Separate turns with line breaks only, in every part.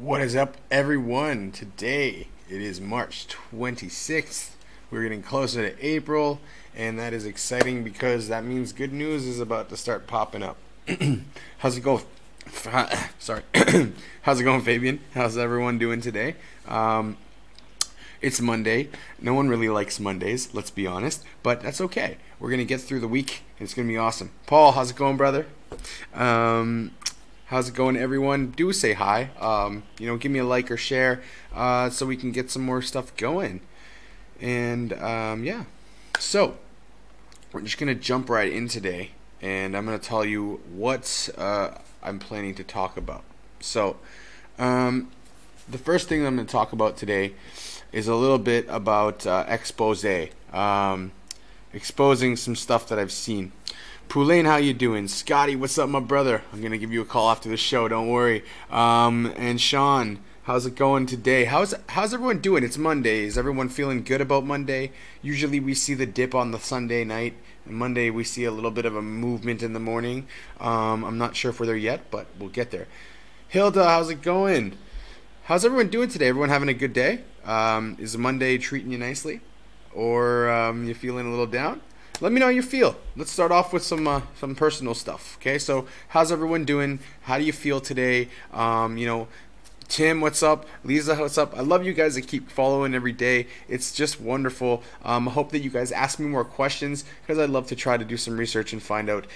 What is up, everyone? Today it is March 26th. We're getting closer to April, and that is exciting because that means good news is about to start popping up. How's it going? Sorry. How's it going, Fabian? How's everyone doing today? It's Monday. No one really likes Mondays, let's be honest, but that's okay. We're going to get through the week, and it's going to be awesome. Paul, how's it going, brother? How's it going, everyone? Do say hi. Give me a like or share so we can get some more stuff going. And yeah, so we're just gonna jump right in today, and I'm gonna tell you what I'm planning to talk about. So the first thing I'm gonna talk about today is a little bit about expose, exposing some stuff that I've seen. Poulain, how you doing? Scotty, what's up, my brother? I'm gonna give you a call after the show. Don't worry. And Sean, how's it going today? How's everyone doing? It's Monday. Is everyone feeling good about Monday? Usually we see the dip on the Sunday night, and Monday we see a little bit of a movement in the morning. I'm not sure if we're there yet, but we'll get there. Hilda, how's it going? How's everyone doing today? Everyone having a good day? Is Monday treating you nicely, or you feeling a little down? Let me know how you feel. Let's start off with some personal stuff. Okay, so how's everyone doing? How do you feel today? Tim, what's up? Lisa, what's up? I love you guys that keep following every day. It's just wonderful. I hope that you guys ask me more questions because I'd love to try to do some research and find out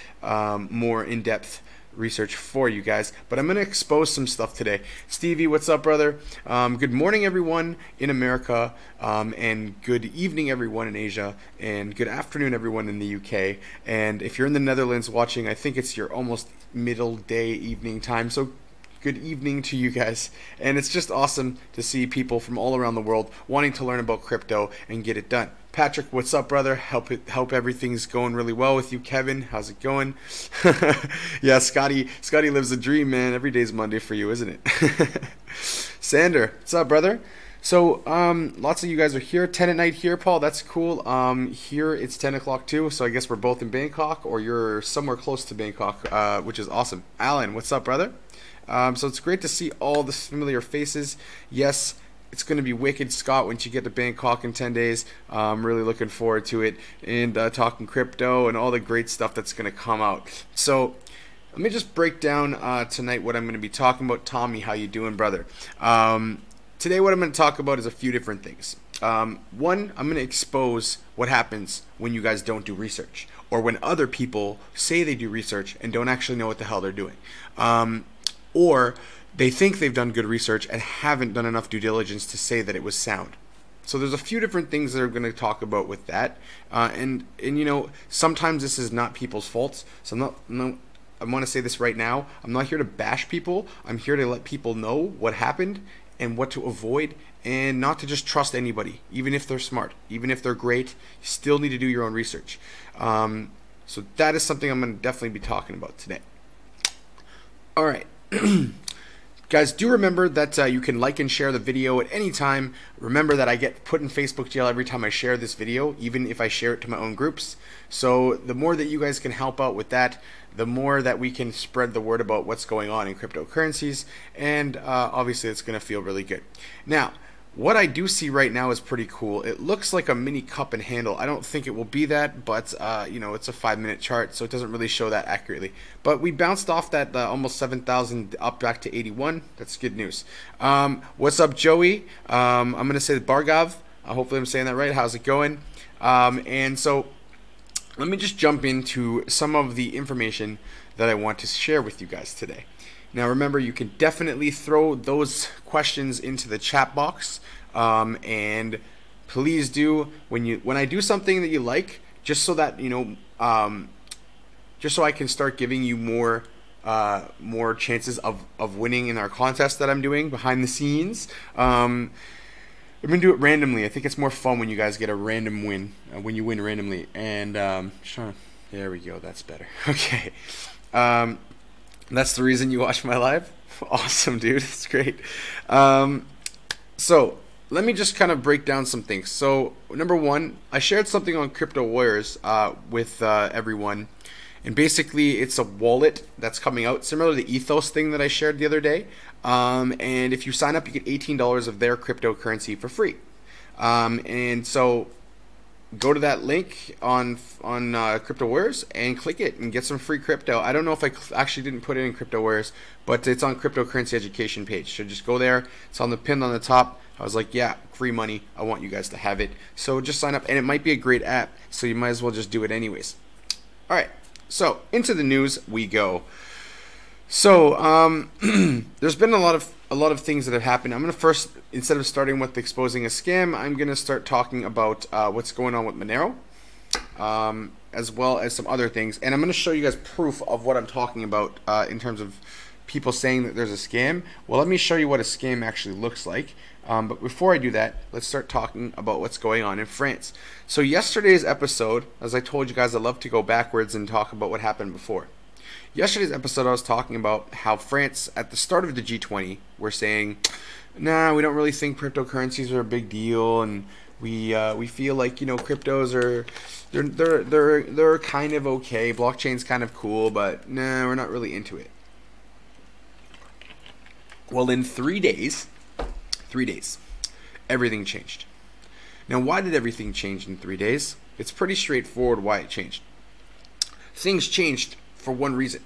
more in-depth research for you guys, but I'm going to expose some stuff today. Stevie, what's up, brother? Good morning, everyone in America, and good evening, everyone in Asia, and good afternoon, everyone in the UK. And if you're in the Netherlands watching, I think it's your almost middle day evening time, so good evening to you guys. And it's just awesome to see people from all around the world wanting to learn about crypto and get it done. Patrick, what's up, brother? Hope everything's going really well with you. Kevin, how's it going? Yeah, Scotty lives a dream, man. Every day's Monday for you, isn't it? Sander, what's up, brother? So lots of you guys are here. 10 at night here, Paul. That's cool. Here it's 10 o'clock too, so I guess we're both in Bangkok, or you're somewhere close to Bangkok, which is awesome. Alan, what's up, brother? So it's great to see all the familiar faces. Yes, it's going to be wicked, Scott, once you get to Bangkok in 10 days. I'm really looking forward to it, and talking crypto and all the great stuff that's going to come out. So let me just break down tonight what I'm going to be talking about. Tommy, how you doing, brother? Today what I'm going to talk about is a few different things. One, I'm going to expose what happens when you guys don't do research, or when other people say they do research and don't actually know what the hell they're doing. Or they think they've done good research and haven't done enough due diligence to say that it was sound. So there's a few different things that I'm going to talk about with that. And sometimes this is not people's faults. So I want to say this right now. I'm not here to bash people. I'm here to let people know what happened and what to avoid, and not to just trust anybody, even if they're smart, even if they're great. You still need to do your own research. So that is something I'm going to definitely be talking about today. All right. Guys, do remember that you can like and share the video at any time. Remember that I get put in Facebook jail every time I share this video, even if I share it to my own groups. So the more that you guys can help out with that, the more that we can spread the word about what's going on in cryptocurrencies, and obviously it's going to feel really good. Now, what I do see right now is pretty cool. It looks like a mini cup and handle. I don't think it will be that, but it's a 5-minute chart, so it doesn't really show that accurately. But we bounced off that almost 7,000 up back to 81. That's good news. What's up, Joey? I'm going to say Bargav. Hopefully I'm saying that right. How's it going? And so let me just jump into some of the information that I want to share with you guys today. Now remember, you can definitely throw those questions into the chat box, and please do when I do something that you like, just so that just so I can start giving you more chances of winning in our contest that I'm doing behind the scenes. I'm gonna do it randomly. I think it's more fun when you guys get a random win, when you win randomly. And there we go. That's better. Okay. That's the reason you watch my live? Awesome, dude. It's great. So let me just kind of break down some things. So number one, I shared something on Crypto Warriors with everyone, And basically, it's a wallet that's coming out, similar to the Ethos thing that I shared the other day. And if you sign up, you get $18 of their cryptocurrency for free. And so go to that link on CryptoWares and click it and get some free crypto. I don't know if I actually didn't put it in CryptoWares, but it's on cryptocurrency education page. So just go there. It's on the pin on the top. I was like, yeah, free money. I want you guys to have it. So just sign up, and it might be a great app. So you might as well just do it anyways. All right. So into the news we go. So there's been a lot of things that have happened. I'm gonna first, instead of starting with exposing a scam, I'm gonna start talking about what's going on with Monero, as well as some other things. And I'm gonna show you guys proof of what I'm talking about in terms of people saying that there's a scam. Well, let me show you what a scam actually looks like. But before I do that, let's start talking about what's going on in France. So yesterday's episode, as I told you guys, I love to go backwards and talk about what happened before. Yesterday's episode, I was talking about how France, at the start of the G20, were saying, nah, we don't really think cryptocurrencies are a big deal, and we feel like, you know, cryptos are they're kind of okay, blockchain's kind of cool, but nah, we're not really into it. Well, in 3 days, everything changed. Now, why did everything change in 3 days? It's pretty straightforward why it changed. Things changed for one reason.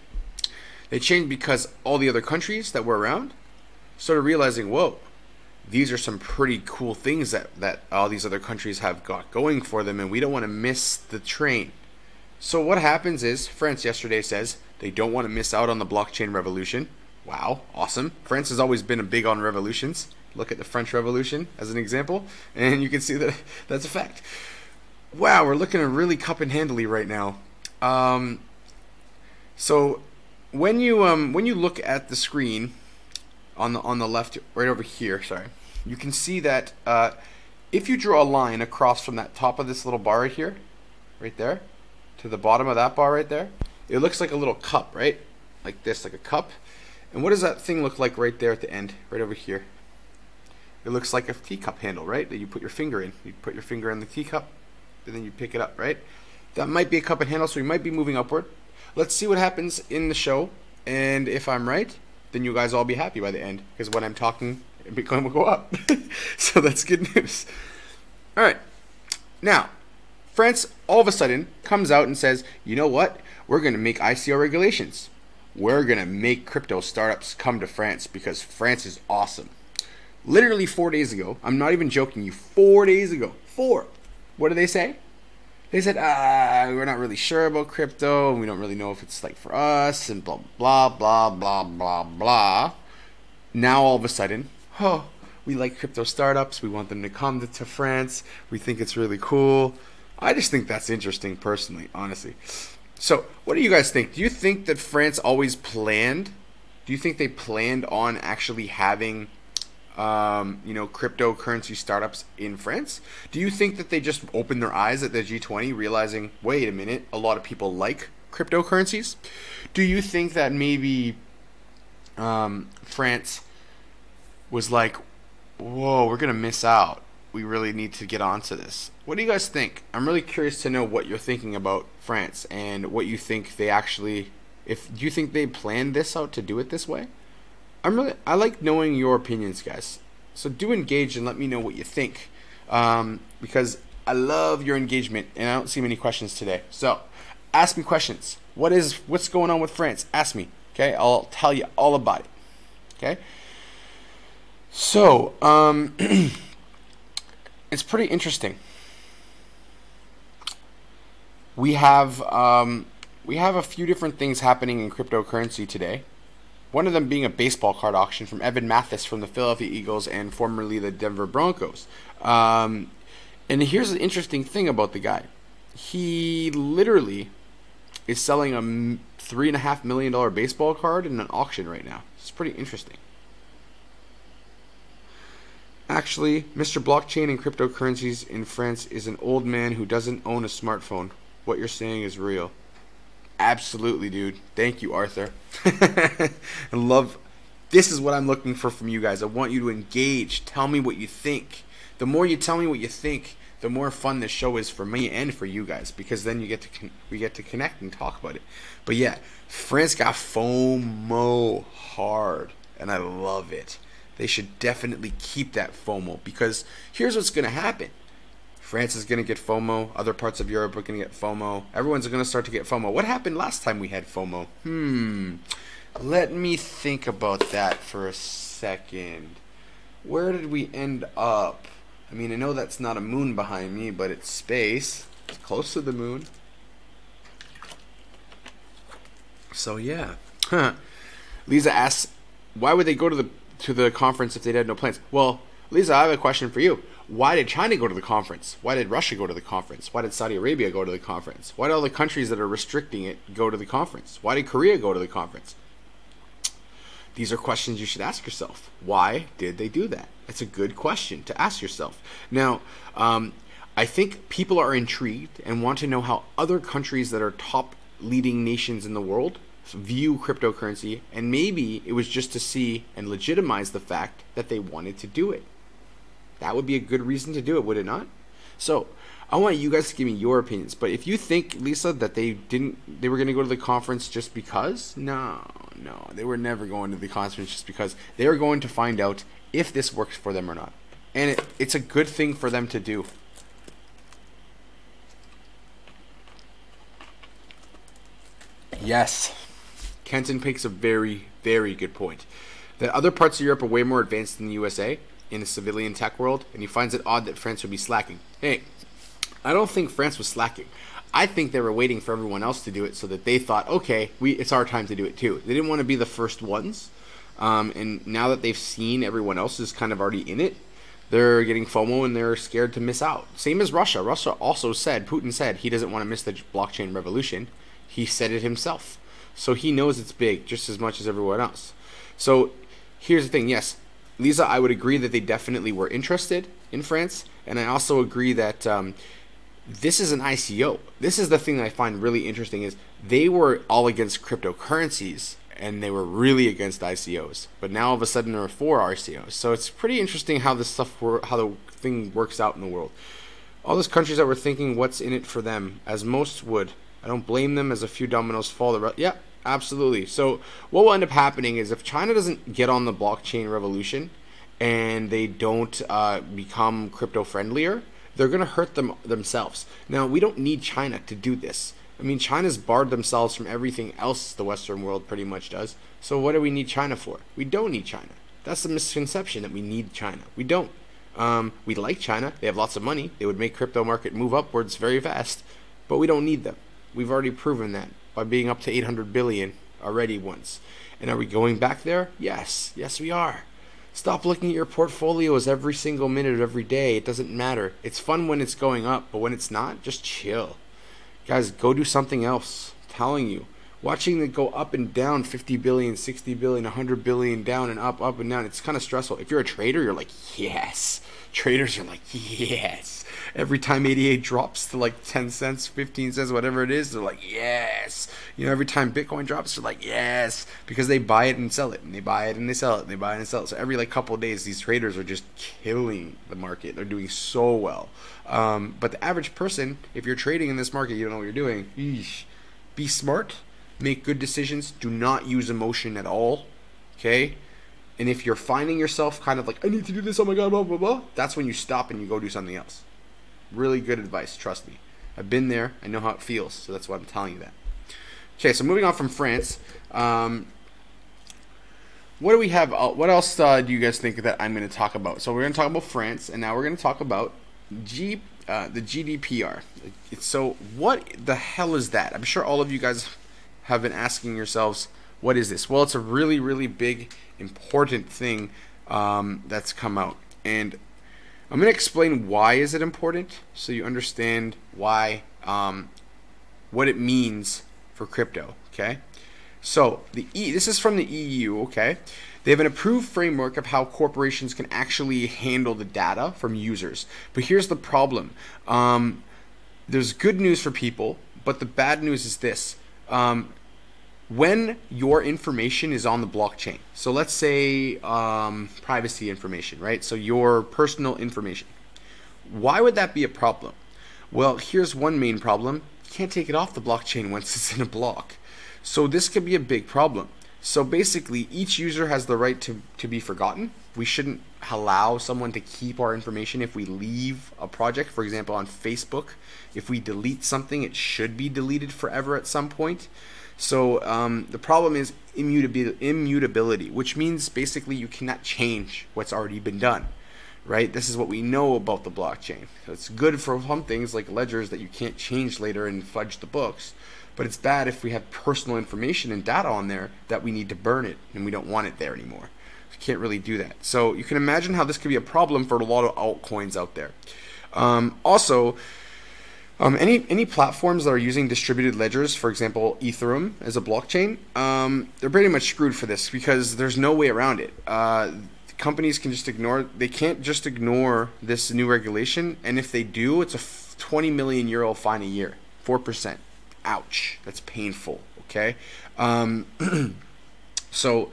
They changed because all the other countries that were around started realizing, whoa, these are some pretty cool things that all these other countries have got going for them, and we don't want to miss the train. So what happens is, France yesterday says they don't want to miss out on the blockchain revolution. Wow, awesome. France has always been big on revolutions. Look at the French Revolution as an example, and you can see that that's a fact. Wow, we're looking at really cup and handily right now. So when you look at the screen on the left, right over here, sorry, you can see that if you draw a line across from that top of this little bar right here, right there, to the bottom of that bar right there, it looks like a little cup, right? Like this, like a cup. And what does that thing look like right there at the end, right over here? It looks like a teacup handle, right? That you put your finger in. You put your finger in the teacup, and then you pick it up, right? That might be a cup and handle, so we might be moving upward. Let's see what happens in the show, and if I'm right, then you guys all be happy by the end, because when I'm talking, Bitcoin will go up. So that's good news. All right. Now, France all of a sudden comes out and says, you know what? We're going to make ICO regulations. We're going to make crypto startups come to France because France is awesome. Literally 4 days ago, I'm not even joking you, 4 days ago, what did they say? They said, we're not really sure about crypto, and we don't really know if it's like for us, and blah, blah, blah, blah, blah, blah. Now all of a sudden, oh, we like crypto startups, we want them to come to France, we think it's really cool. I just think that's interesting personally, honestly. So, what do you guys think? Do you think that France always planned? Do you think they planned on actually having cryptocurrency startups in France? Do you think that they just opened their eyes at the G20 realizing, wait a minute, a lot of people like cryptocurrencies? Do you think that maybe France was like, whoa, we're going to miss out. We really need to get onto this. What do you guys think? I'm really curious to know what you're thinking about France and what you think they actually, do you think they planned this out to do it this way? I like knowing your opinions, guys. So do engage and let me know what you think, because I love your engagement, and I don't see many questions today. So ask me questions. What's going on with France? Ask me. Okay, I'll tell you all about it. Okay. So it's pretty interesting. We have a few different things happening in cryptocurrency today. One of them being a baseball card auction from Evan Mathis from the Philadelphia Eagles and formerly the Denver Broncos. And here's the interesting thing about the guy. He literally is selling a $3.5 million baseball card in an auction right now. It's pretty interesting. Actually, Mr. Blockchain and cryptocurrencies in France is an old man who doesn't own a smartphone. What you're saying is real. Absolutely, dude. Thank you, Arthur. I love. This is what I'm looking for from you guys. I want you to engage. Tell me what you think. The more you tell me what you think, the more fun this show is for me and for you guys, because then we get to connect and talk about it. But yeah, France got FOMO hard, and I love it. They should definitely keep that FOMO, because here's what's going to happen. France is going to get FOMO. Other parts of Europe are going to get FOMO. Everyone's going to start to get FOMO. What happened last time we had FOMO? Let me think about that for a second. Where did we end up? I mean, I know that's not a moon behind me, but it's space. It's close to the moon. So yeah. Lisa asks, why would they go to the conference if they had no plans? Well, Lisa, I have a question for you. Why did China go to the conference? Why did Russia go to the conference? Why did Saudi Arabia go to the conference? Why did all the countries that are restricting it go to the conference? Why did Korea go to the conference? These are questions you should ask yourself. Why did they do that? That's a good question to ask yourself. Now, I think people are intrigued and want to know how other countries that are top leading nations in the world view cryptocurrency, and maybe it was just to see and legitimize the fact that they wanted to do it. That would be a good reason to do it, would it not? So, I want you guys to give me your opinions. But if you think, Lisa, that they were going to go to the conference just because, no, they were never going to the conference just because. They were going to find out if this works for them or not. And it's a good thing for them to do. Yes, Kenton makes a very, very good point. That other parts of Europe are way more advanced than the USA in the civilian tech world, and he finds it odd that France would be slacking. Hey, I don't think France was slacking. I think they were waiting for everyone else to do it so that they thought, okay, it's our time to do it too. They didn't want to be the first ones. And now that they've seen everyone else is kind of already in it, they're getting FOMO and they're scared to miss out. Same as Russia. Russia also said, Putin said, he doesn't want to miss the blockchain revolution. He said it himself. So he knows it's big just as much as everyone else. So here's the thing. Yes, Lisa, I would agree that they definitely were interested in France. And I also agree that this is an ICO. This is the thing that I find really interesting is they were all against cryptocurrencies and they were really against ICOs. But now all of a sudden they're for ICOs. So it's pretty interesting how this stuff how the thing works out in the world. All those countries that were thinking what's in it for them, as most would. I don't blame them, as a few dominoes fall. Yeah, absolutely. So what will end up happening is if China doesn't get on the blockchain revolution and they don't become crypto friendlier, they're going to hurt themselves. Now, we don't need China to do this. I mean, China's barred themselves from everything else the Western world pretty much does. So what do we need China for? We don't need China. That's the misconception, that we need China. We don't. We like China. They have lots of money. They would make crypto market move upwards very fast. But we don't need them. We've already proven that by being up to 800 billion already once. And are we going back there? Yes. Yes, we are. Stop looking at your portfolios every single minute of every day. It doesn't matter. It's fun when it's going up, but when it's not, just chill. Guys, go do something else. I'm telling you. Watching it go up and down 50 billion, 60 billion, 100 billion down and up and down, it's kind of stressful. If you're a trader, you're like, yes. Traders are like, yes. Every time 88 drops to like 10 cents, 15 cents, whatever it is, they're like, yes. You know, every time Bitcoin drops, they're like, yes. Because they buy it and sell it, and they buy it and they sell it, and they buy it and sell it. So every like couple of days, these traders are just killing the market. They're doing so well. But the average person, if you're trading in this market, you don't know what you're doing. Eesh. Be smart. Make good decisions. Do not use emotion at all. Okay? And if you're finding yourself kind of like, I need to do this, oh my god, blah, blah, blah, that's when you stop and you go do something else. Really good advice, trust me. I've been there. I know how it feels, so that's why I'm telling you that. Okay, so moving on from France. What do we have? What else do you guys think that I'm going to talk about? So we're going to talk about France, and now we're going to talk about the GDPR. So what the hell is that? I'm sure all of you guys have been asking yourselves, what is this? Well, it's a really, really big, important thing that's come out. And I'm going to explain why is it important so you understand why, what it means for crypto, okay? So this is from the EU, okay? They have an approved framework of how corporations can actually handle the data from users. But here's the problem. There's good news for people, but the bad news is this. When your information is on the blockchain, so let's say privacy information, right? So your personal information. Why would that be a problem? Well, here's one main problem. You can't take it off the blockchain once it's in a block. So this could be a big problem. So basically, each user has the right to be forgotten. We shouldn't allow someone to keep our information if we leave a project. For example, on Facebook, if we delete something, it should be deleted forever at some point. So the problem is immutability, which means basically you cannot change what's already been done. Right? This is what we know about the blockchain. So it's good for some things like ledgers that you can't change later and fudge the books. But it's bad if we have personal information and data on there that we need to burn it and we don't want it there anymore. You can't really do that. So you can imagine how this could be a problem for a lot of altcoins out there. Any platforms that are using distributed ledgers, for example, Ethereum as a blockchain, they're pretty much screwed for this because there's no way around it. Companies can just ignore, they can't just ignore this new regulation, and if they do, it's a 20 million euro fine a year, 4%. Ouch, that's painful. Okay, so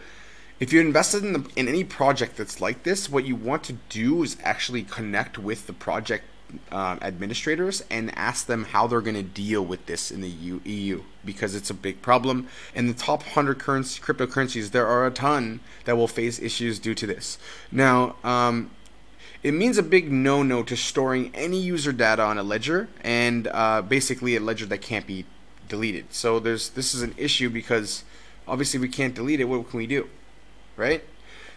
if you're invested in any project that's like this, what you want to do is actually connect with the project administrators and ask them how they're going to deal with this in the EU, because it's a big problem. In the top 100 cryptocurrencies, there are a ton that will face issues due to this. Now, it means a big no-no to storing any user data on a ledger, and basically a ledger that can't be deleted. So this is an issue because obviously we can't delete it. What can we do, right?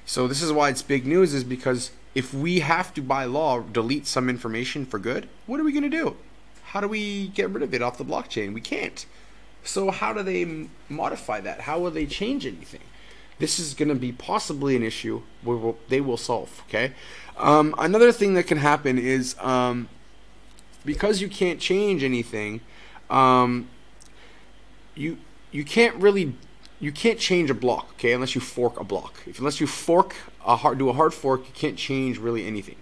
So this is why it's big news, is because if we have to, by law, delete some information for good, what are we going to do? How do we get rid of it off the blockchain? We can't. So how do they modify that? How will they change anything? This is going to be possibly an issue where they will solve, okay? Another thing that can happen is because you can't change anything, you can't change a block, okay, unless you fork a block. Unless you do a hard fork, you can't change really anything.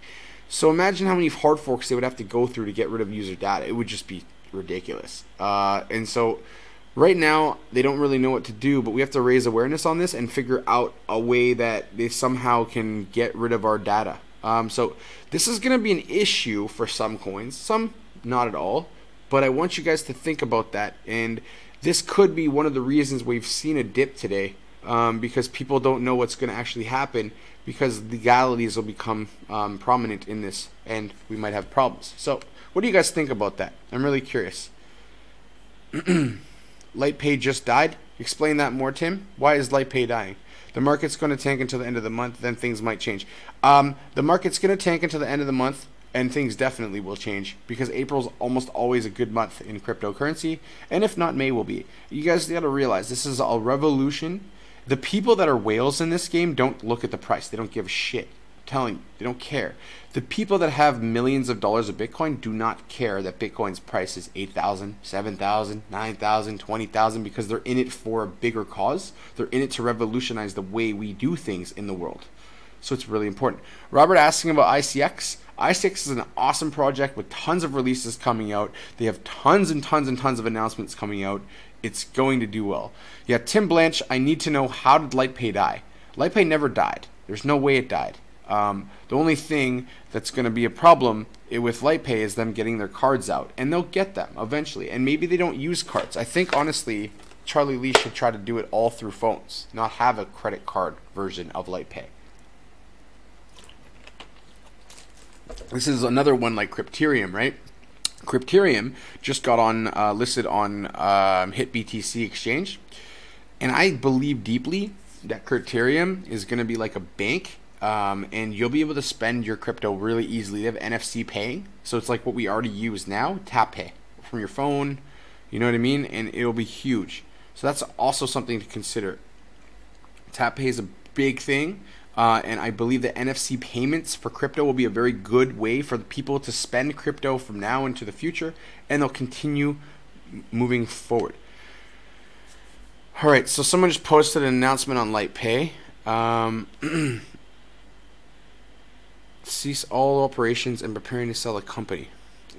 So imagine how many hard forks they would have to go through to get rid of user data. It would just be ridiculous. And so right now they don't really know what to do, but we have to raise awareness on this and figure out a way that they somehow can get rid of our data. So this is going to be an issue for some coins, some not at all, but I want you guys to think about that. And this could be one of the reasons we've seen a dip today, because people don't know what's going to actually happen, because legalities will become prominent in this and we might have problems. So what do you guys think about that? I'm really curious. LightPay just died. Explain that more, Tim. Why is LightPay dying? The market's going to tank until the end of the month, then things might change. The market's going to tank until the end of the month, and things definitely will change, because April's almost always a good month in cryptocurrency, and if not, May will be. You guys got to realize this is a revolution. The people that are whales in this game don't look at the price. They don't give a shit. I'm telling you, they don't care. The people that have millions of dollars of Bitcoin do not care that Bitcoin's price is 8,000, 7,000, 9,000, 20,000, because they're in it for a bigger cause. They're in it to revolutionize the way we do things in the world. So it's really important. Robert asking about ICX. ICX is an awesome project with tons of releases coming out. They have tons and tons and tons of announcements coming out. It's going to do well. Yeah, Tim Blanche, I need to know, how did LightPay die? LightPay never died. There's no way it died. The only thing that's going to be a problem with LightPay is them getting their cards out. And they'll get them eventually. And maybe they don't use cards. I think, honestly, Charlie Lee should try to do it all through phones, not have a credit card version of LightPay. This is another one like Crypterium, right? Crypterium just got on listed on HitBTC exchange, and I believe deeply that Crypterium is going to be like a bank, and you'll be able to spend your crypto really easily. They have NFC paying, so it's like what we already use now, tap pay from your phone, you know what I mean? And it'll be huge. So that's also something to consider. Tap pay is a big thing. And I believe that NFC payments for crypto will be a very good way for the people to spend crypto from now into the future, and they'll continue moving forward. All right, so someone just posted an announcement on LightPay. Cease all operations and preparing to sell a company.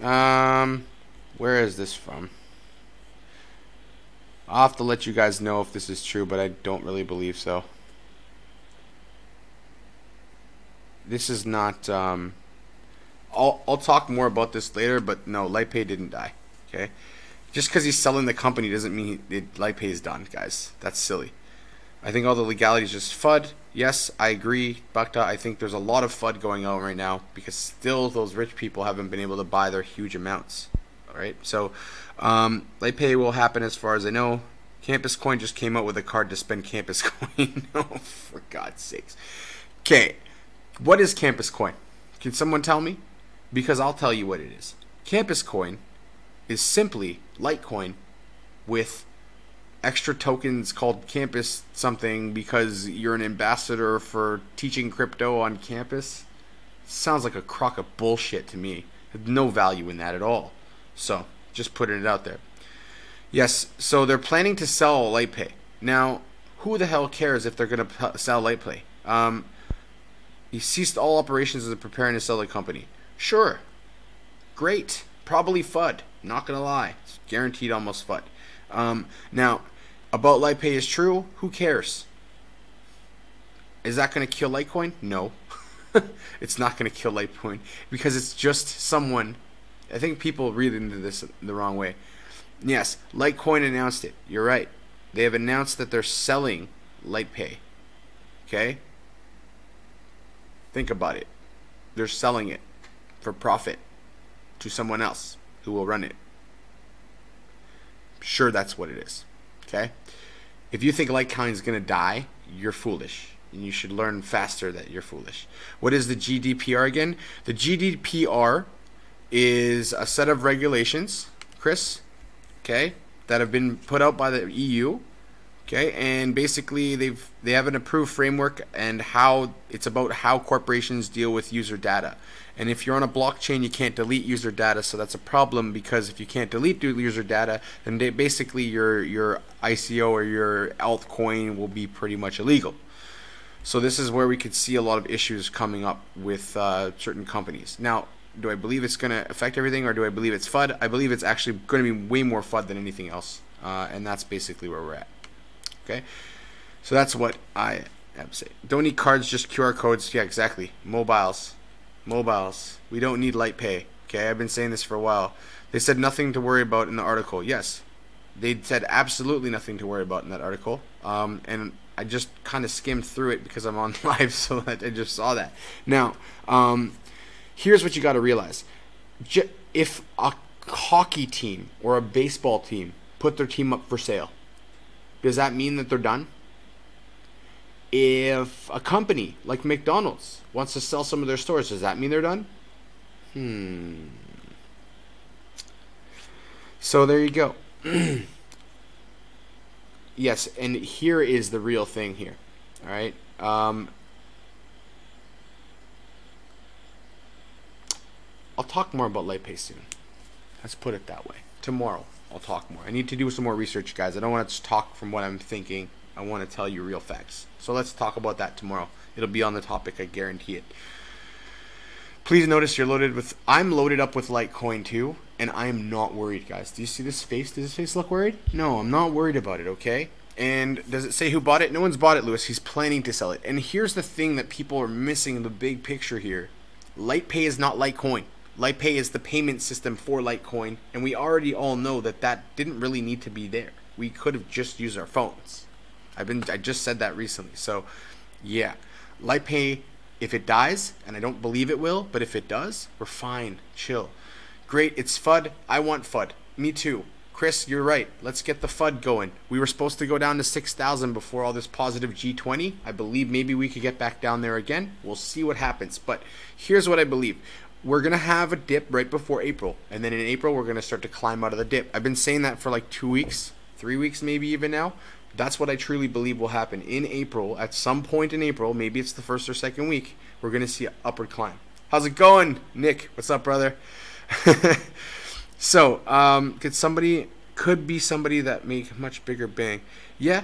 Where is this from? I'll have to let you guys know if this is true, but I don't really believe so. This is not I'll talk more about this later, but no, LightPay didn't die. Okay, just because he's selling the company doesn't mean LightPay is done, guys. That's silly. I think all the legalities just FUD. Yes, I agree, Bhakta. I think there's a lot of FUD going on right now because still those rich people haven't been able to buy their huge amounts. All right, so LightPay will happen as far as I know. Campus Coin just came out with a card to spend Campus Coin. Oh, for God's sakes. Okay, what is Campus Coin? Can someone tell me? Because I'll tell you what it is. Campus Coin is simply Litecoin with extra tokens called campus something because you're an ambassador for teaching crypto on campus. Sounds like a crock of bullshit to me. No value in that at all. So, just putting it out there. Yes, so they're planning to sell LightPay. Now, who the hell cares if they're going to sell LightPay? He ceased all operations as a preparing to sell the company. Sure. Great. Probably FUD. Not going to lie. It's guaranteed almost FUD. Now, about LightPay is true. Who cares? Is that going to kill Litecoin? No. It's not going to kill Litecoin because it's just someone. I think people read into this the wrong way. Yes, Litecoin announced it. You're right. They have announced that they're selling LightPay. Okay? Think about it. They're selling it for profit to someone else who will run it. Sure, that's what it is. Okay? If you think Litecoin is going to die, you're foolish. And you should learn faster that you're foolish. What is the GDPR again? The GDPR is a set of regulations, Chris, okay, that have been put out by the EU, okay, and basically they have an approved framework and how it's about how corporations deal with user data. And if you're on a blockchain, you can't delete user data, so that's a problem because if you can't delete user data, then basically your ICO or your altcoin will be pretty much illegal. So this is where we could see a lot of issues coming up with certain companies. Now, do I believe it's going to affect everything or do I believe it's FUD? I believe it's actually going to be way more FUD than anything else. And that's basically where we're at. Okay? So that's what I have to say. Don't need cards, just QR codes. Yeah, exactly. Mobiles. Mobiles. We don't need LightPay. Okay? I've been saying this for a while. They said nothing to worry about in the article. Yes. They said absolutely nothing to worry about in that article. And I just kind of skimmed through it because I'm on live, so that I just saw that. Now, here's what you got to realize. If a hockey team or a baseball team put their team up for sale, does that mean that they're done? If a company like McDonald's wants to sell some of their stores, does that mean they're done? So there you go. Yes, and here is the real thing here. All right. I'll talk more about LightPay soon. Let's put it that way. Tomorrow, I'll talk more. I need to do some more research, guys. I don't want to just talk from what I'm thinking. I want to tell you real facts. So let's talk about that tomorrow. It'll be on the topic, I guarantee it. Please notice you're loaded with... I'm loaded up with Litecoin too, and I am not worried, guys. Do you see this face? Does this face look worried? No, I'm not worried about it, okay? And does it say who bought it? No one's bought it, Lewis. He's planning to sell it. And here's the thing that people are missing in the big picture here. LightPay is not Litecoin. LightPay is the payment system for Litecoin, and we already all know that that didn't really need to be there. We could have just used our phones. I just said that recently. So, yeah. LightPay... If it dies, and I don't believe it will, but if it does, we're fine. Chill. Great, it's FUD. I want FUD. Me too. Chris, you're right. Let's get the FUD going. We were supposed to go down to 6,000 before all this positive G20. I believe maybe we could get back down there again. We'll see what happens. But here's what I believe. We're going to have a dip right before April. And then in April, we're going to start to climb out of the dip. I've been saying that for like 2 weeks, 3 weeks maybe even now. That's what I truly believe will happen. In April, at some point in April, maybe it's the first or second week, we're going to see an upward climb. How's it going, Nick? What's up, brother? So, could be somebody that make a much bigger bang. Yeah,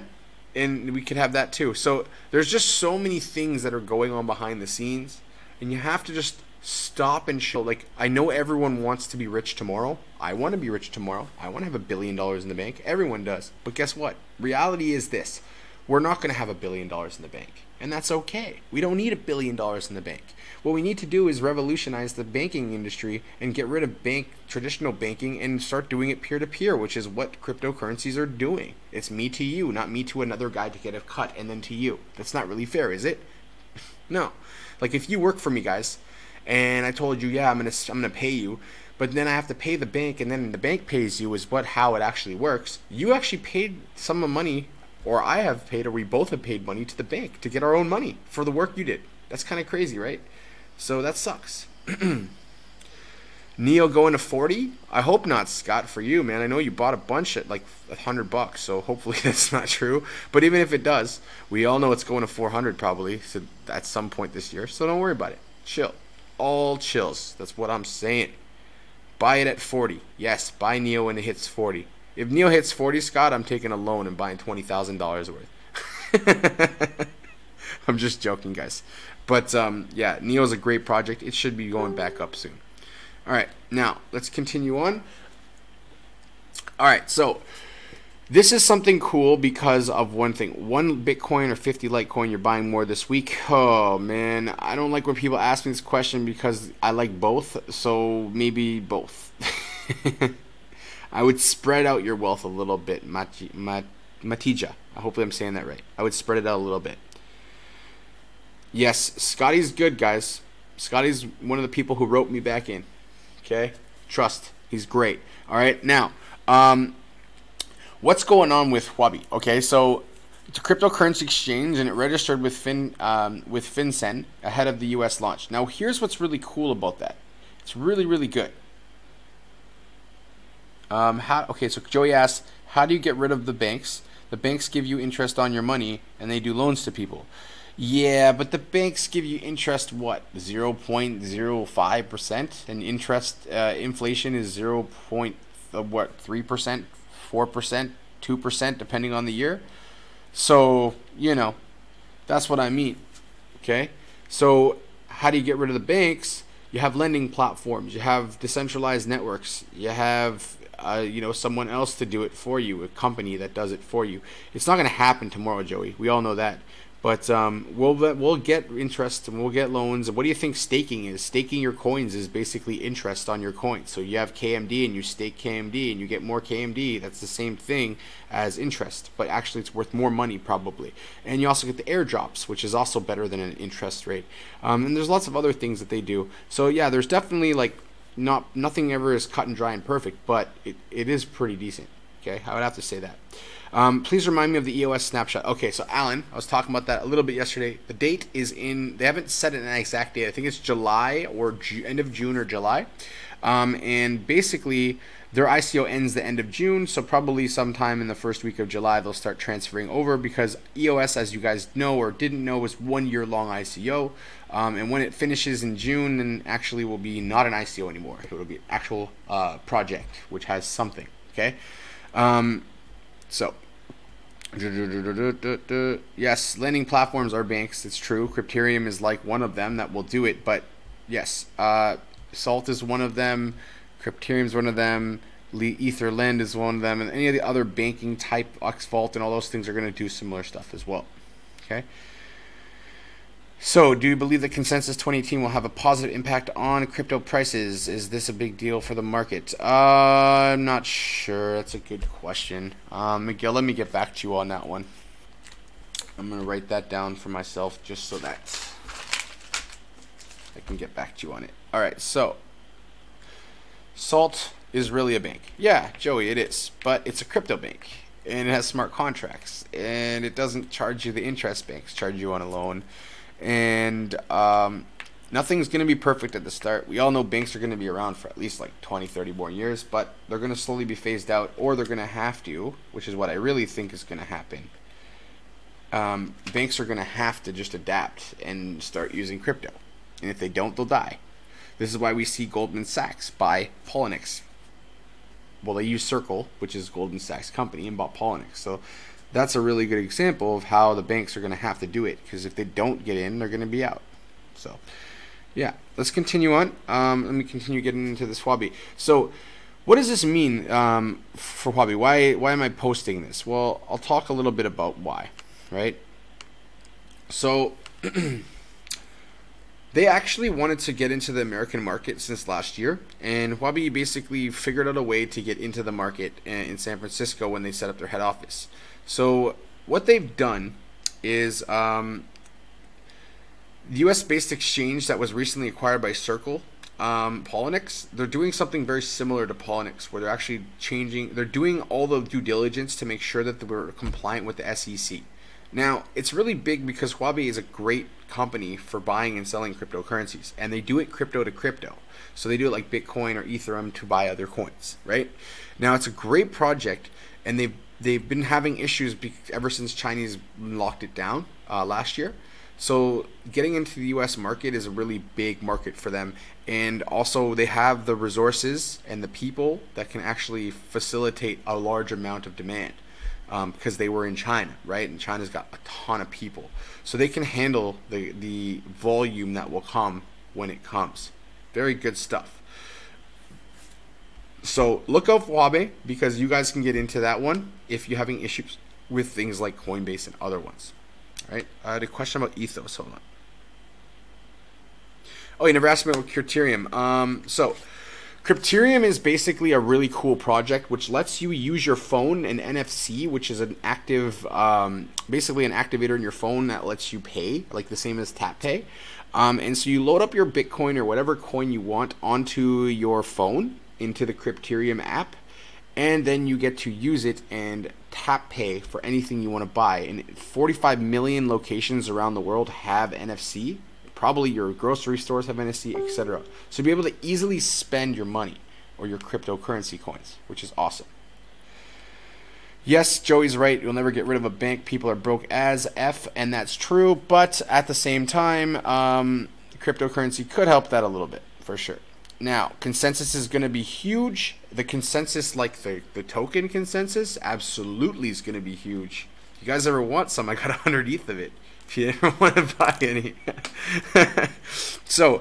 and we could have that too. So, there's just so many things that are going on behind the scenes, and you have to just stop and chill. Like, I know everyone wants to be rich tomorrow. I want to be rich tomorrow. I want to have $1 billion in the bank. Everyone does. But guess what? Reality is this. we're not going to have $1 billion in the bank. And that's okay. We don't need $1 billion in the bank. What we need to do is revolutionize the banking industry and get rid of traditional banking and start doing it peer-to-peer, which is what cryptocurrencies are doing. It's me to you, not me to another guy to get a cut and then to you. That's not really fair, is it? No. Like if you work for me, guys, and I told you, yeah, I'm gonna pay you, but then I have to pay the bank, and then the bank pays you is how it actually works. You actually paid some of money, or I have paid, or we both have paid money to the bank to get our own money for the work you did. That's kind of crazy, right? So that sucks. Neo going to 40? I hope not, Scott, for you, man. I know you bought a bunch at like $100, so hopefully that's not true. But even if it does, we all know it's going to 400 probably so at some point this year. So don't worry about it. Chill. All chills. That's what I'm saying. Buy it at 40. Yes, buy Neo when it hits 40. If Neo hits 40, Scott, I'm taking a loan and buying $20,000 worth. I'm just joking, guys. But yeah, Neo's a great project. It should be going back up soon. All right, now let's continue on. All right, so this is something cool because of one thing. 1 Bitcoin or 50 Litecoin you're buying more this week. Oh, man, I don't like when people ask me this question because I like both, so maybe both. I would spread out your wealth a little bit, Matija. Hopefully I'm saying that right. I would spread it out a little bit. Yes, Scotty's good, guys. Scotty's one of the people who wrote me back in. Okay? Trust. He's great. All right, now, what's going on with Huobi? Okay, so it's a cryptocurrency exchange, and it registered with FinCEN ahead of the U.S. launch. Now, here's what's really cool about that. It's really, really good. Okay, so Joey asks, how do you get rid of the banks? The banks give you interest on your money, and they do loans to people. Yeah, but the banks give you interest, what, 0.05%? And interest, inflation is 3%, 4%, 2%, depending on the year. So, you know, that's what I mean, okay? So how do you get rid of the banks? You have lending platforms. You have decentralized networks. You have, you know, someone else to do it for you, a company that does it for you. It's not going to happen tomorrow, Joey. We all know that. But we'll get interest and we'll get loans. What do you think staking is? Staking your coins is basically interest on your coins. So you have KMD and you stake KMD and you get more KMD. That's the same thing as interest, but actually it's worth more money probably. And you also get the airdrops, which is also better than an interest rate. And there's lots of other things that they do. So yeah, there's definitely like nothing ever is cut and dry and perfect, but it is pretty decent. Okay, I would have to say that. Please remind me of the EOS snapshot. Okay, so Alan, I was talking about that a little bit yesterday. The date is they haven't set an exact date. I think it's July or end of June or July. And basically, their ICO ends the end of June, so probably sometime in the first week of July, they'll start transferring over because EOS, as you guys know or didn't know, was 1 year long ICO. And when it finishes in June, then actually will be not an ICO anymore. It will be an actual project, which has something, okay? So, yes, lending platforms are banks. It's true. Crypterium is like one of them that will do it. But yes, Salt is one of them. Crypterium is one of them. EtherLend is one of them. And any of the other banking type, Oxvault and all those things are going to do similar stuff as well. Okay. So, do you believe that Consensus 2018 will have a positive impact on crypto prices? Is this a big deal for the market? I'm not sure. That's a good question. Miguel, let me get back to you on that one. I'm going to write that down for myself just so that I can get back to you on it. All right, so Salt is really a bank. Yeah, Joey, it is. But it's a crypto bank, and it has smart contracts, and it doesn't charge you the interest banks charge you on a loan. And nothing's going to be perfect at the start. We all know banks are going to be around for at least like 20, 30 more years, but they're going to slowly be phased out, or they're going to have to, which is what I really think is going to happen. Banks are going to have to just adapt and start using crypto. And if they don't, they'll die. This is why we see Goldman Sachs buy Poloniex. Well, they use Circle, which is Goldman Sachs' company, and bought Poloniex. So that's a really good example of how the banks are going to have to do it, because if they don't get in, they're going to be out. So, yeah, let's continue on. Let me continue getting into this Huobi. So, what does this mean for Huobi? Why am I posting this? Well, I'll talk a little bit about why. right? So they actually wanted to get into the American market since last year, and Huobi basically figured out a way to get into the market in San Francisco when they set up their head office. So what they've done is the US-based exchange that was recently acquired by Circle, Pollinix, they're doing something very similar to Pollinix, where they're actually they're doing all the due diligence to make sure that we're compliant with the SEC. Now, it's really big because Huobi is a great company for buying and selling cryptocurrencies, and they do it crypto to crypto. So they do it like Bitcoin or Ethereum to buy other coins, right? Now, it's a great project, and they've been having issues ever since Chinese locked it down last year. So getting into the US market is a really big market for them, and also they have the resources and the people that can actually facilitate a large amount of demand. Because they were in China, right? And China's got a ton of people. So they can handle the volume that will come when it comes. Very good stuff. So look out for Huobi, because you guys can get into that one if you're having issues with things like Coinbase and other ones. All right? I had a question about Ethos. Hold on. Oh, you never asked me about Crypterium. So Crypterium is basically a really cool project which lets you use your phone and NFC, which is an active, basically an activator in your phone that lets you pay, like the same as Tap Pay. And so you load up your Bitcoin or whatever coin you want onto your phone into the Crypterium app, and then you get to use it and tap pay for anything you want to buy. And 45 million locations around the world have NFC. Probably your grocery stores have NFC, etc. So you'll be able to easily spend your money or your cryptocurrency coins, which is awesome. Yes, Joey's right. You'll never get rid of a bank. People are broke as F, and that's true. But at the same time, cryptocurrency could help that a little bit, for sure. Now, consensus is going to be huge. The consensus, like the token consensus, absolutely is going to be huge. If you guys ever want some, I got 100 ETH of it. If you ever want to buy any. So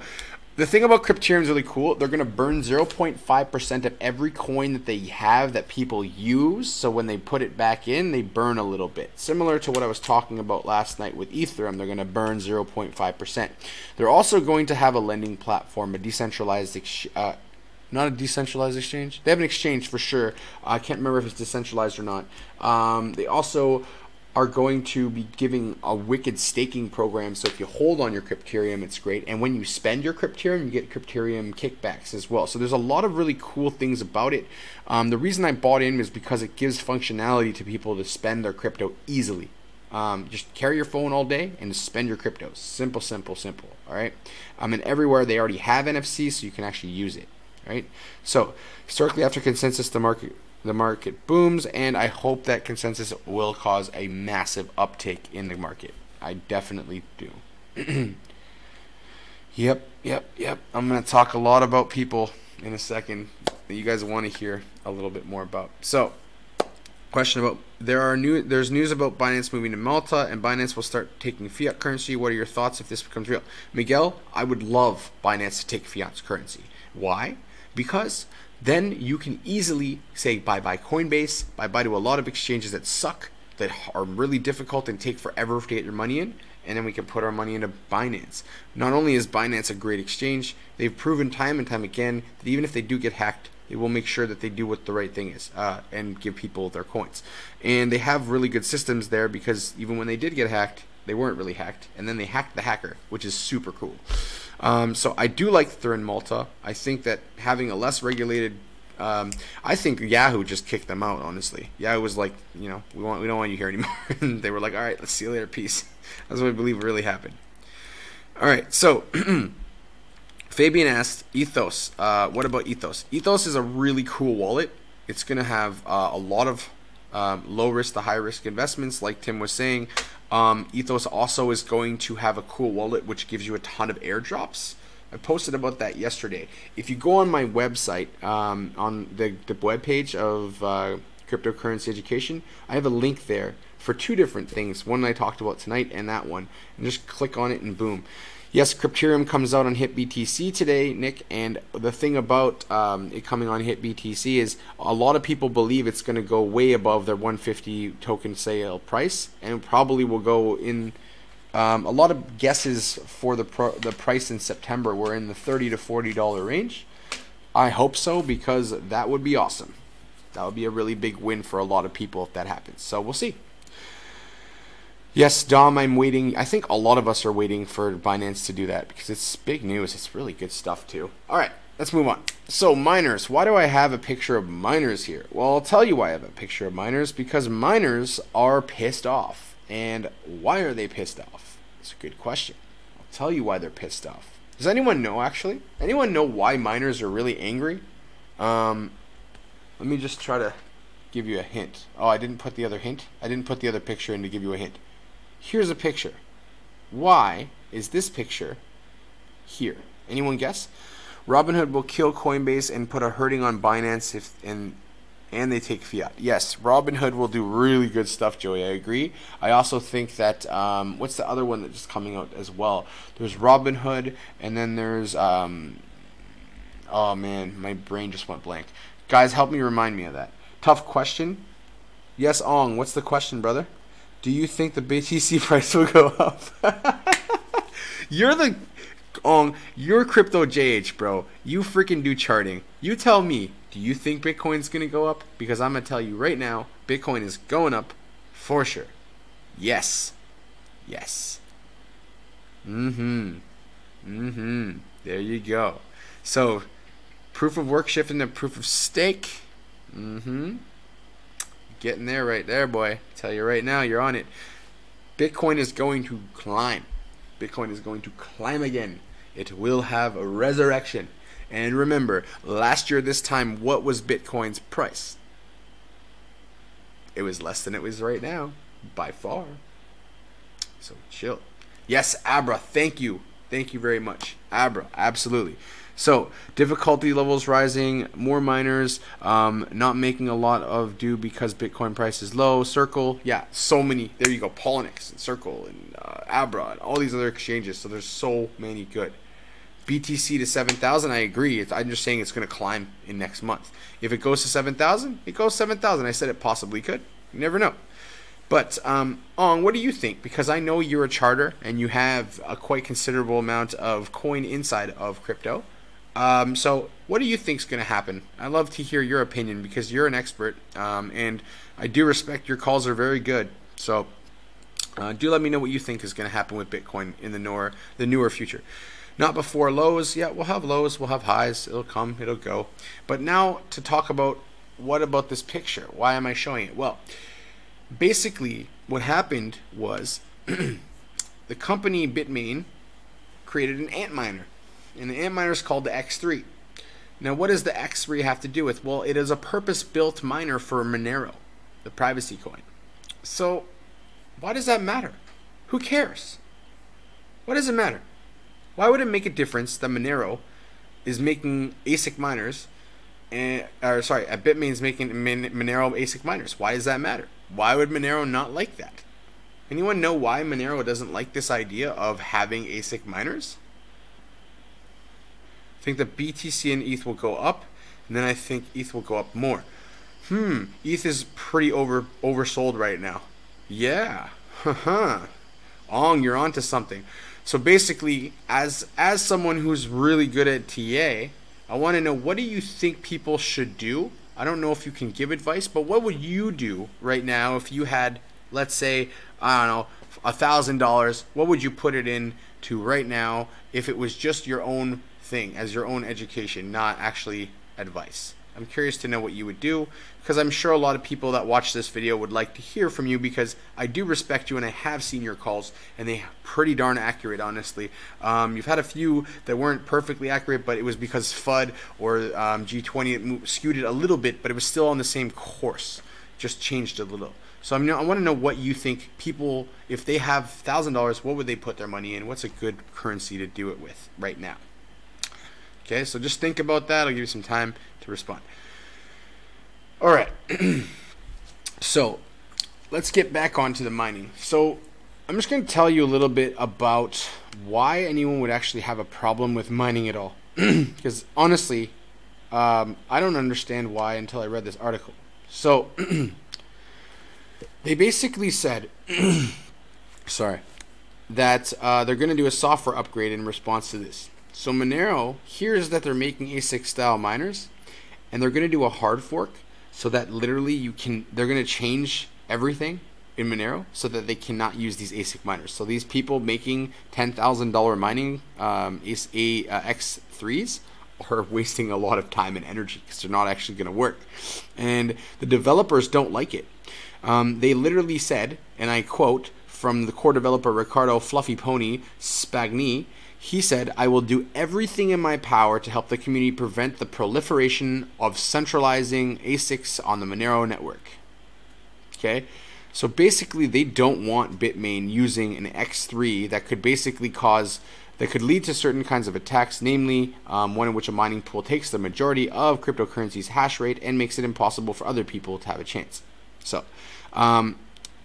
the thing about Crypterium is really cool. They're going to burn 0.5% of every coin that they have that people use. So when they put it back in, they burn a little bit. Similar to what I was talking about last night with Ethereum, they're going to burn 0.5%. They're also going to have a lending platform, a decentralized not a decentralized exchange. They have an exchange for sure. I can't remember if it's decentralized or not. They also are going to be giving a wicked staking program. So if you hold on your Crypterium, it's great. And when you spend your Crypterium, you get Crypterium kickbacks as well. So there's a lot of really cool things about it. The reason I bought in is because it gives functionality to people to spend their crypto easily. Just carry your phone all day and spend your cryptos. Simple, simple, simple. All right. And everywhere they already have NFC, so you can actually use it. Right. So historically, after consensus, the market booms, and I hope that consensus will cause a massive uptick in the market. I definitely do. Yep. I'm going to talk a lot about people in a second that you guys want to hear a little bit more about. So, question about there's news about Binance moving to Malta, and Binance will start taking fiat currency. What are your thoughts if this becomes real? Miguel, I would love Binance to take fiat currency. Why? Because then you can easily say bye-bye Coinbase, bye-bye to a lot of exchanges that suck, that are really difficult and take forever to get your money in, and then we can put our money into Binance. Not only is Binance a great exchange, they've proven time and time again that even if they do get hacked, they will make sure that they do what the right thing is and give people their coins. And they have really good systems there, because even when they did get hacked, they weren't really hacked, and then they hacked the hacker, which is super cool. So I do like that they're in Malta. I think that having a less regulated, I think Yahoo just kicked them out, honestly. Yahoo was like, we don't want you here anymore. And they were like, all right, let's see you later, peace. That's what I believe really happened. All right, so Fabian asked, Ethos, what about Ethos? Ethos is a really cool wallet. It's going to have a lot of low risk to high risk investments, like Tim was saying. Ethos also is going to have a cool wallet which gives you a ton of airdrops. I posted about that yesterday. If you go on my website, on the web page of cryptocurrency education, I have a link there for two different things. One I talked about tonight and that one. And just click on it and boom. Yes, Crypterium comes out on HitBTC today, Nick, and the thing about it coming on HitBTC is a lot of people believe it's going to go way above their 150 token sale price, and probably will go in. A lot of guesses for the price in September were in the $30 to $40 range. I hope so, because that would be awesome. That would be a really big win for a lot of people if that happens. So we'll see. Yes, Dom, I'm waiting. I think a lot of us are waiting for Binance to do that because it's big news. It's really good stuff too. All right, let's move on. So miners, why do I have a picture of miners here? Well, I'll tell you why I have a picture of miners, because miners are pissed off. And why are they pissed off? It's a good question. I'll tell you why they're pissed off. Does anyone know, actually? Anyone know why miners are really angry? Let me just try to give you a hint. Oh, I didn't put the other hint. I didn't put the other picture in to give you a hint. Here's a picture. Why is this picture here? Anyone guess? Robinhood will kill Coinbase and put a hurting on Binance if and they take fiat. Yes, Robinhood will do really good stuff, Joey. I agree. I also think that what's the other one that's just coming out as well? There's Robinhood, and then there's oh man, my brain just went blank. Guys, help me remind me of that. Tough question. Yes, Ong. What's the question, brother? Do you think the BTC price will go up? You're crypto JH, bro. You freaking do charting. You tell me, do you think Bitcoin's going to go up? Because I'm going to tell you right now, Bitcoin is going up for sure. Yes. Yes. There you go. So, proof of work shifting to proof of stake. Getting there right there, boy. Tell you right now, you're on it. Bitcoin is going to climb. Bitcoin is going to climb again. It will have a resurrection. And remember, last year this time, what was Bitcoin's price? It was less than it was right now, by far. So chill. Yes, Abra, thank you. Thank you very much. Abra, absolutely. So, difficulty levels rising, more miners, not making a lot of do because Bitcoin price is low. Circle, yeah, so many. There you go, Polynix and Circle and Abra and all these other exchanges. So there's so many good. BTC to 7,000, I agree. I'm just saying it's going to climb in next month. If it goes to 7,000, it goes 7,000. I said it possibly could. You never know. But, Ong, what do you think? Because I know you're a charter and you have a quite considerable amount of coin inside of crypto. So what do you think is going to happen? I'd love to hear your opinion because you're an expert, and I do respect your calls are very good. So do let me know what you think is going to happen with Bitcoin in the newer future. Not before lows. Yeah, we'll have lows, we'll have highs. It'll come, it'll go. But now to talk about what about this picture? Why am I showing it? Well, basically what happened was the company Bitmain created an Antminer. And the Antminer is called the X3. Now, what does the X3 have to do with? Well, it is a purpose-built miner for Monero, the privacy coin. So, why does that matter? Who cares? Why does it matter? Why would it make a difference that Monero is making ASIC miners, Bitmain's making Monero ASIC miners? Why does that matter? Why would Monero not like that? Anyone know why Monero doesn't like this idea of having ASIC miners? I think that BTC and ETH will go up, and then I think ETH will go up more. ETH is pretty oversold right now. Yeah. Ong, you're onto something. So basically, as someone who's really good at TA, I want to know, what do you think people should do? I don't know if you can give advice, but what would you do right now if you had, let's say, I don't know, $1,000? What would you put it in to right now if it was just your own thing, as your own education, not actually advice? I'm curious to know what you would do, because I'm sure a lot of people that watch this video would like to hear from you, because I do respect you and I have seen your calls and they're pretty darn accurate, honestly. You've had a few that weren't perfectly accurate, but it was because FUD or G20 skewed it a little bit, but it was still on the same course, just changed a little. So I want to know what you think people, if they have $1,000, what would they put their money in? What's a good currency to do it with right now? Okay, so just think about that. I'll give you some time to respond. All right. So let's get back onto the mining. So I'm just going to tell you a little bit about why anyone would actually have a problem with mining at all. Because honestly, I don't understand why until I read this article. So they basically said, sorry, that they're going to do a software upgrade in response to this. So Monero hears that they're making ASIC style miners, and they're going to do a hard fork so that literally they're going to change everything in Monero so that they cannot use these ASIC miners. So these people making $10,000 mining X3s are wasting a lot of time and energy because they're not actually going to work. And the developers don't like it. They literally said, and I quote from the core developer Riccardo Fluffy Pony Spagni, he said, "I will do everything in my power to help the community prevent the proliferation of centralizing ASICs on the Monero network." Okay, so basically they don't want Bitmain using an X3 that could basically lead to certain kinds of attacks, namely one in which a mining pool takes the majority of cryptocurrency's hash rate and makes it impossible for other people to have a chance. So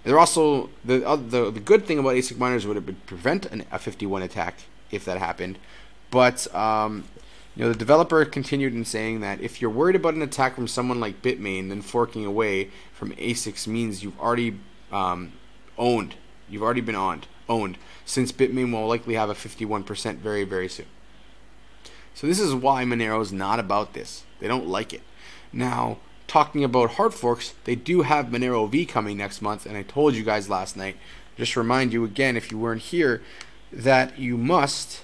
they're also the good thing about ASIC miners would prevent a 51 attack if that happened, but the developer continued in saying that if you're worried about an attack from someone like Bitmain, then forking away from ASICs means you've already been owned, since Bitmain will likely have a 51% very, very soon. So this is why Monero is not about this. They don't like it. Now, talking about hard forks, they do have Monero V coming next month, and I told you guys last night, just remind you again if you weren't here, that you must,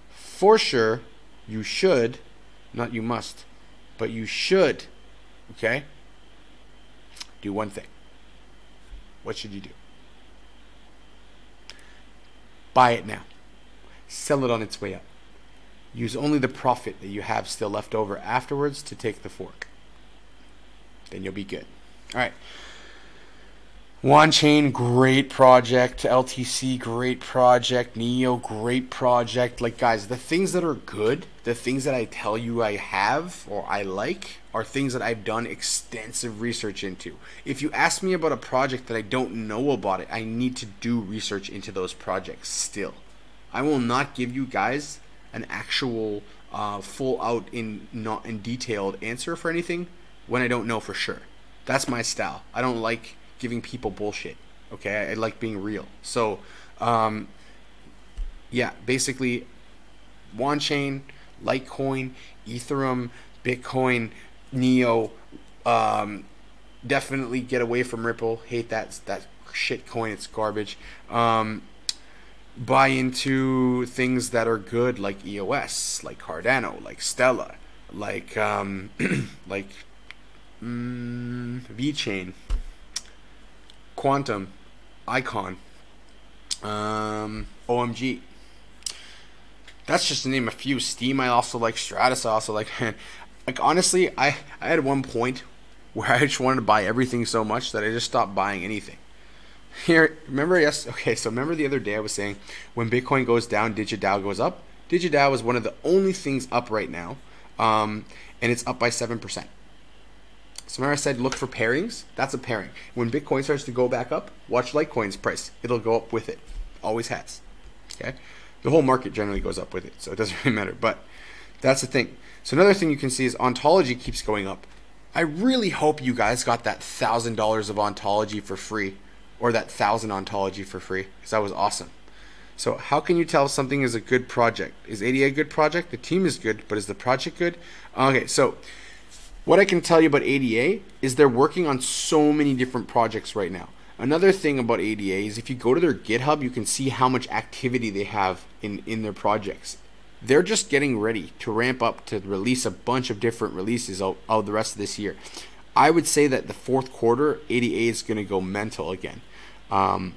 for sure, you should, not you must, but you should, okay, do one thing. What should you do? Buy it now. Sell it on its way up. Use only the profit that you have still left over afterwards to take the fork. Then you'll be good. All right. OneChain, great project. LTC, great project. Neo, great project. Like, guys, the things that are good, the things that I tell you I have or I like, are things that I've done extensive research into. If you ask me about a project that I don't know about it, I need to do research into those projects still. I will not give you guys an actual full out not in detailed answer for anything when I don't know for sure. That's my style. I don't like giving people bullshit. Okay, I like being real. So yeah, basically OneChain, Litecoin, Ethereum, Bitcoin, Neo, definitely get away from Ripple. Hate that shit coin, it's garbage. Buy into things that are good like EOS, like Cardano, like Stella, like VeChain, Quantum, Icon, OMG. That's just to name a few. Steam I also like, Stratus I also like. Like, honestly, I had one point where I just wanted to buy everything so much that I just stopped buying anything. Here, remember, so remember the other day I was saying when Bitcoin goes down, DigiDAO goes up? DigiDAO is one of the only things up right now, and it's up by 7%. So remember I said look for pairings? That's a pairing. When Bitcoin starts to go back up, watch Litecoin's price. It'll go up with it. Always has. Okay? The whole market generally goes up with it, so it doesn't really matter. But that's the thing. So another thing you can see is Ontology keeps going up. I really hope you guys got that $1,000 of Ontology for free, or that 1,000 Ontology for free, because that was awesome. So how can you tell if something is a good project? Is ADA a good project? The team is good, but is the project good? Okay, so what I can tell you about ADA is they're working on so many different projects right now. Another thing about ADA is if you go to their GitHub, you can see how much activity they have in their projects. They're just getting ready to ramp up to release a bunch of different releases out the rest of this year. I would say that the fourth quarter, ADA is going to go mental again. We'll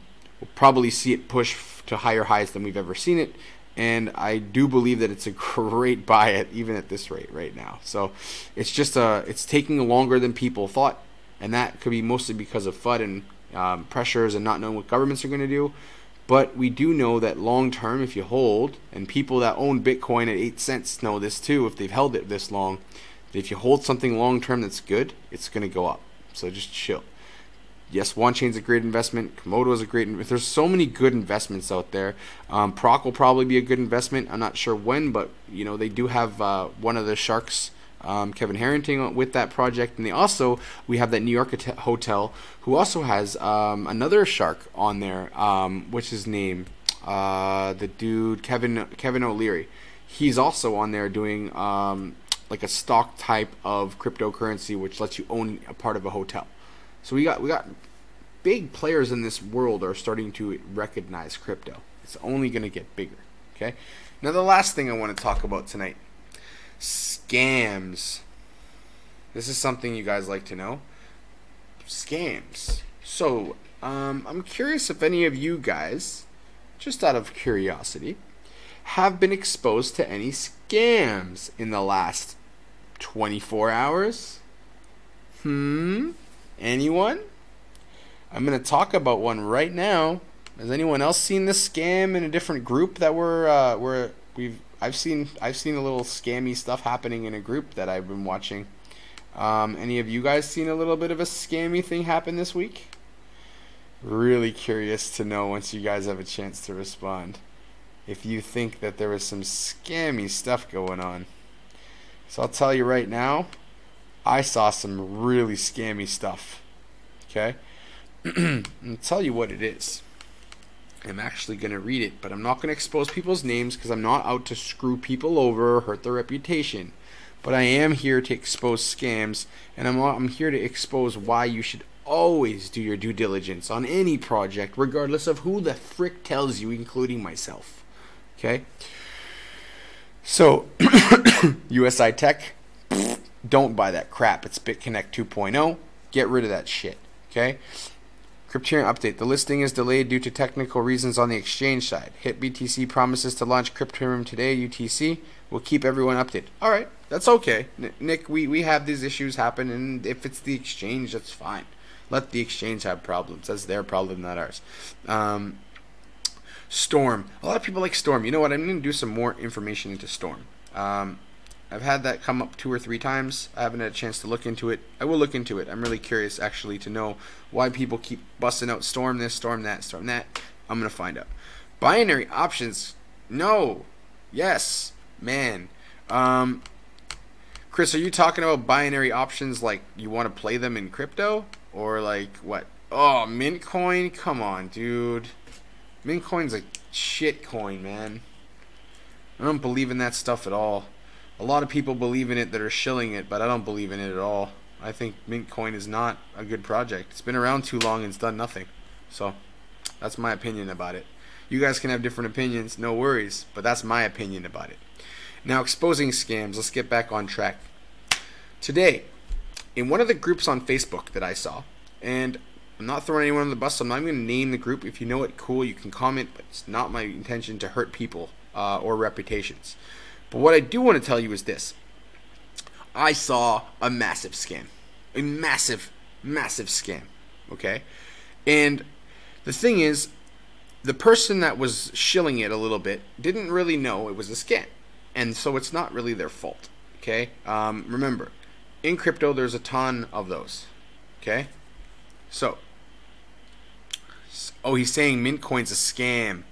probably see it push to higher highs than we've ever seen it. And I do believe that it's a great buy even at this rate right now. So it's just it's taking longer than people thought, and that could be mostly because of FUD and pressures and not knowing what governments are going to do. But we do know that long term, if you hold, and people that own Bitcoin at 8 cents know this too, if they've held it this long, that if you hold something long term that's good, it's going to go up. So just chill. Yes, OneChain's a great investment. Komodo is a great investment. There's so many good investments out there. Proc will probably be a good investment. I'm not sure when, but they do have one of the sharks, Kevin Harrington, with that project, and we have that New York hotel who also has another shark on there. What's his name? The dude Kevin O'Leary. He's also on there doing like a stock type of cryptocurrency, which lets you own a part of a hotel. So we got big players in this world are starting to recognize crypto. It's only going to get bigger. Okay. Now the last thing I want to talk about tonight, scams. This is something you guys like to know. Scams. So I'm curious if any of you guys, just out of curiosity, have been exposed to any scams in the last 24 hours? Anyone? I'm going to talk about one right now. Has anyone else seen this scam in a different group that I've seen a little scammy stuff happening in a group that I've been watching. Any of you guys seen a little bit of a scammy thing happen this week? Really curious to know once you guys have a chance to respond if you think that there was some scammy stuff going on. So I'll tell you right now, I saw some really scammy stuff. Okay? I'll tell you what it is. I'm actually going to read it, but I'm not going to expose people's names because I'm not out to screw people over or hurt their reputation. But I am here to expose scams, and I'm here to expose why you should always do your due diligence on any project, regardless of who the frick tells you, including myself. Okay? So, USI Tech, don't buy that crap. It's BitConnect 2.0. Get rid of that shit. Okay? Crypterium update. The listing is delayed due to technical reasons on the exchange side. HitBTC promises to launch Crypterium today. UTC will keep everyone updated. All right, that's okay. Nick, we have these issues happen, and if it's the exchange, that's fine. Let the exchange have problems. That's their problem, not ours. Storm. A lot of people like Storm. You know what? I'm going to do some more information into Storm. I've had that come up 2 or 3 times. I haven't had a chance to look into it. I will look into it. I'm really curious, actually, to know why people keep busting out Storm this, Storm that, Storm that. I'm going to find out. Binary options. No. Yes. Man. Chris, are you talking about binary options like you want to play them in crypto? Or like what? Oh, Mintcoin? Come on, dude. Mintcoin's a shit coin, man. I don't believe in that stuff at all. A lot of people believe in it that are shilling it, but I don't believe in it at all. I think Mintcoin is not a good project. It's been around too long and it's done nothing. So, that's my opinion about it. You guys can have different opinions, no worries, but that's my opinion about it. Now, exposing scams, let's get back on track. Today, in one of the groups on Facebook that I saw, and I'm not throwing anyone on the bus, so I'm not even going to name the group. If you know it, cool, you can comment, but it's not my intention to hurt people or reputations. But what I do want to tell you is this. I saw a massive scam. A massive, massive scam. Okay? And the thing is, the person that was shilling it a little bit didn't really know it was a scam. And so it's not really their fault. Okay? Remember, in crypto, there's a ton of those. Okay? So, oh, he's saying Mintcoin's a scam.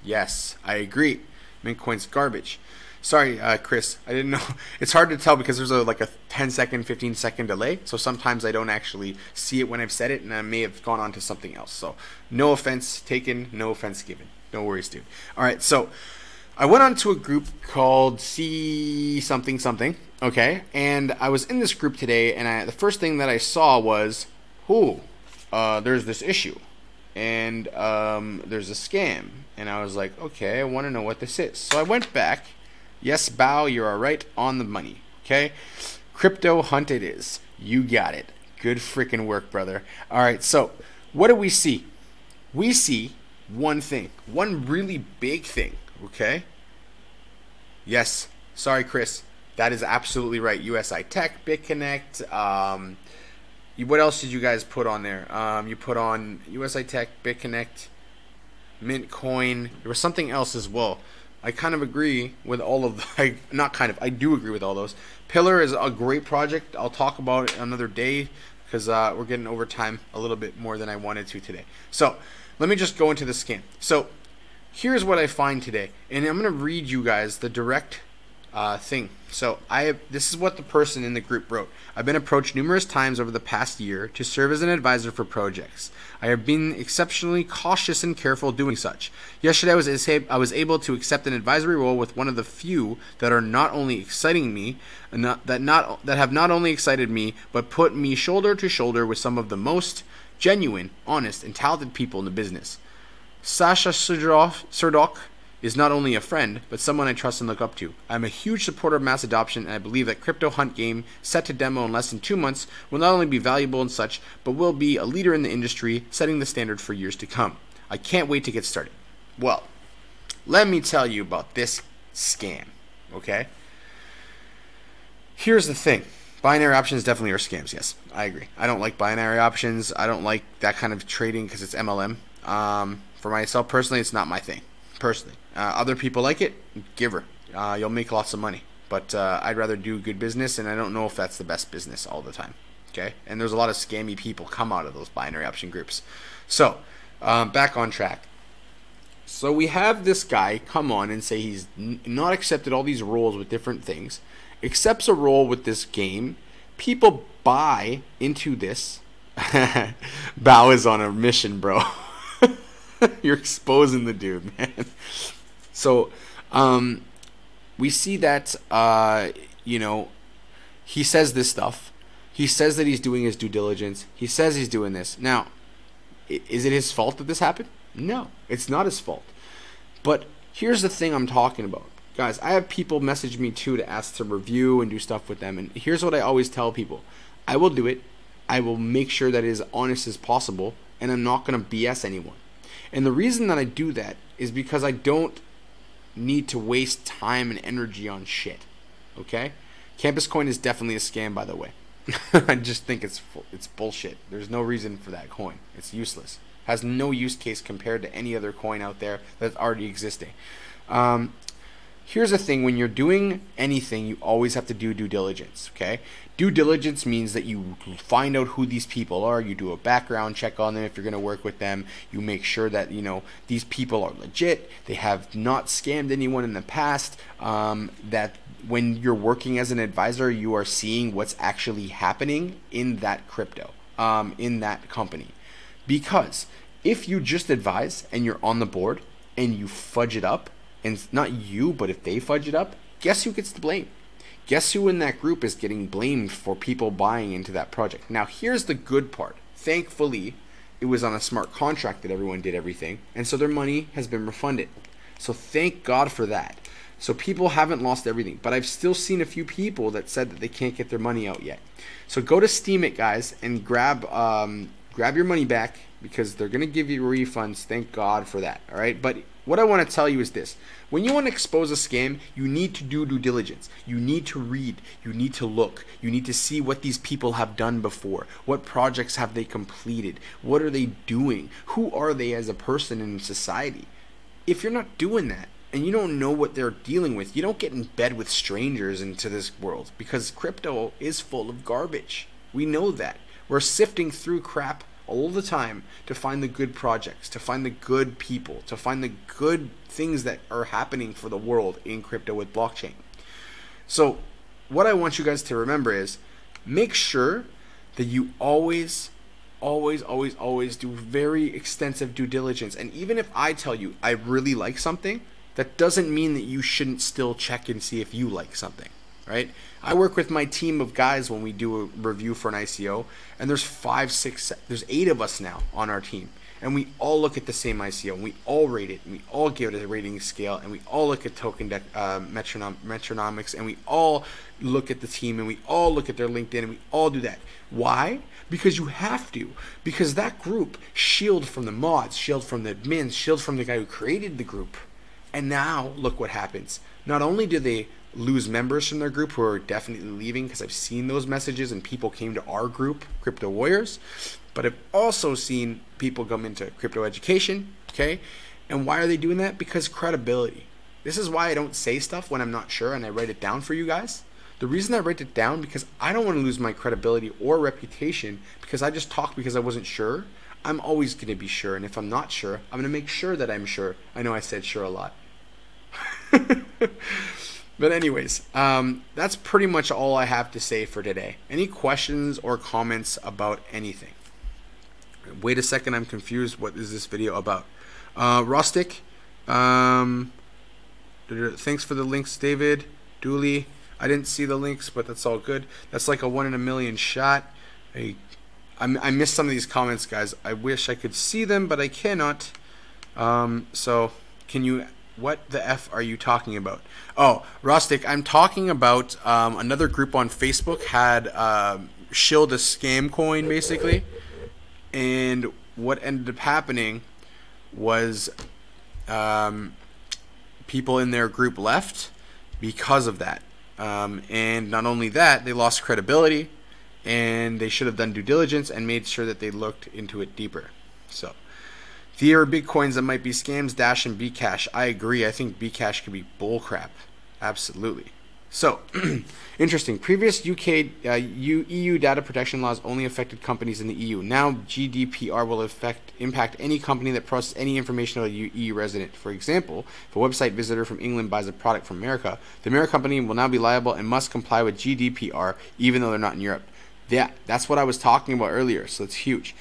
Yes, I agree. Mintcoin's garbage. Sorry, Chris, I didn't know. It's hard to tell because there's like a 10-second, 15-second delay. So sometimes I don't actually see it when I've said it, and I may have gone on to something else. So no offense taken, no offense given. No worries, dude. All right, so I went on to a group called C something something. Okay, and I was in this group today, and the first thing that I saw was, there's this issue, and there's a scam, and I was like, okay, I want to know what this is. So I went back. Yes, Bao, you're all right on the money. Okay, crypto hunt it is. You got it. Good freaking work, brother. All right, so what do we see? We see one thing, one really big thing. Okay. Yes. Sorry, Chris. That is absolutely right. USI Tech, BitConnect. What else did you guys put on there? You put on USI Tech, BitConnect, Mintcoin. There was something else as well. I kind of agree with all of the, I do agree with all those. Pillar is a great project. I'll talk about it another day because we're getting over time a little bit more than I wanted to today. So let me just go into the scam. So here's what I find today, and I'm going to read you guys the direct thing. So this is what the person in the group wrote. I've been approached numerous times over the past year to serve as an advisor for projects. I have been exceptionally cautious and careful doing such. Yesterday I was able to accept an advisory role with one of the few that are not only exciting me, that have not only excited me, but put me shoulder to shoulder with some of the most genuine, honest, and talented people in the business. Sasha Surdok is not only a friend, but someone I trust and look up to. I'm a huge supporter of mass adoption, and I believe that Crypto Hunt game, set to demo in less than 2 months, will not only be valuable and such, but will be a leader in the industry, setting the standard for years to come. I can't wait to get started. Well, let me tell you about this scam, okay? Here's the thing. Binary options definitely are scams, yes. I agree. I don't like binary options. I don't like that kind of trading because it's MLM. For myself personally, it's not my thing. Personally, other people like it. Give her. You'll make lots of money. But I'd rather do good business, and I don't know if that's the best business all the time. Okay, and there's a lot of scammy people come out of those binary option groups. So back on track. So we have this guy come on and say he's not accepted all these roles with different things, accepts a role with this game. People buy into this. Bao is on a mission, bro. You're exposing the dude, man. So, we see that, you know, he says this stuff. He says that he's doing his due diligence. He says he's doing this. Now, is it his fault that this happened? No, it's not his fault. But here's the thing I'm talking about. Guys, I have people message me too to ask to review and do stuff with them. And here's what I always tell people. I will do it. I will make sure that it is honest as possible. And I'm not going to BS anyone. And the reason that I do that is because I don't need to waste time and energy on shit. Okay? Campus Coin is definitely a scam, by the way. I just think it's bullshit. There's no reason for that coin. It's useless. Has no use case compared to any other coin out there that's already existing. Here's the thing. When you're doing anything, you always have to do due diligence. Okay? Due diligence means that you find out who these people are. You do a background check on them if you're going to work with them. You make sure that, you know, these people are legit. They have not scammed anyone in the past. That when you're working as an advisor, you are seeing what's actually happening in that crypto, in that company. Because if you just advise and you're on the board and you fudge it up, and not you, but if they fudge it up, guess who gets the blame? Guess who in that group is getting blamed for people buying into that project? Now, here's the good part. Thankfully, it was on a smart contract that everyone did everything, and so their money has been refunded. So thank God for that. So people haven't lost everything, but I've still seen a few people that said that they can't get their money out yet. So go to Steam it, guys, and grab your money back, because they're going to give you refunds. Thank God for that. All right. But what I want to tell you is this. When you want to expose a scam, you need to do due diligence. You need to read. You need to look. You need to see what these people have done before. What projects have they completed? What are they doing? Who are they as a person in society? If you're not doing that and you don't know what they're dealing with, you don't get in bed with strangers into this world, because crypto is full of garbage. We know that. We're sifting through crap all the time to find the good projects, to find the good people, to find the good things that are happening for the world in crypto with blockchain. So what I want you guys to remember is, make sure that you always do very extensive due diligence. And even if I tell you I really like something, that doesn't mean that you shouldn't still check and see if you like something. Right? I work with my team of guys when we do a review for an ICO, and there's 8 of us now on our team, and we all look at the same ICO, and we all rate it, and we all give it a rating scale, and we all look at token metronomics, and we all look at the team, and we all look at their LinkedIn, and we all do that. Why? Because you have to. Because that group shield from the mods, shield from the admins, shield from the guy who created the group. And now look what happens. Not only do they lose members from their group who are definitely leaving, because I've seen those messages and people came to our group, Crypto Warriors, but I've also seen people come into crypto education. Okay, and why are they doing that? Because credibility. This is why I don't say stuff when I'm not sure, and I write it down for you guys, The reason I write it down, because I don't want to lose my credibility or reputation because I just talked because I wasn't sure. I'm always going to be sure, and if I'm not sure, I'm going to make sure that I'm sure. I know I said sure a lot. But anyways, that's pretty much all I have to say for today. Any questions or comments about anything? Wait a second, I'm confused. What is this video about? Rustic, thanks for the links, David. Dooley, I didn't see the links, but that's all good. That's like a 1 in a million shot. I missed some of these comments, guys. I wish I could see them, but I cannot. So can you... What the F are you talking about? Oh, Rustic, I'm talking about another group on Facebook had shilled a scam coin, basically. And what ended up happening was people in their group left because of that. And not only that, they lost credibility, and they should have done due diligence and made sure that they looked into it deeper. So... There are big coins that might be scams, Dash and Bcash. I agree. I think Bcash could be bullcrap. Absolutely. So, interesting. Previous EU data protection laws only affected companies in the EU. Now, GDPR will impact any company that processes any information about a EU resident. For example, if a website visitor from England buys a product from America, the American company will now be liable and must comply with GDPR, even though they're not in Europe. Yeah, that's what I was talking about earlier, so it's huge.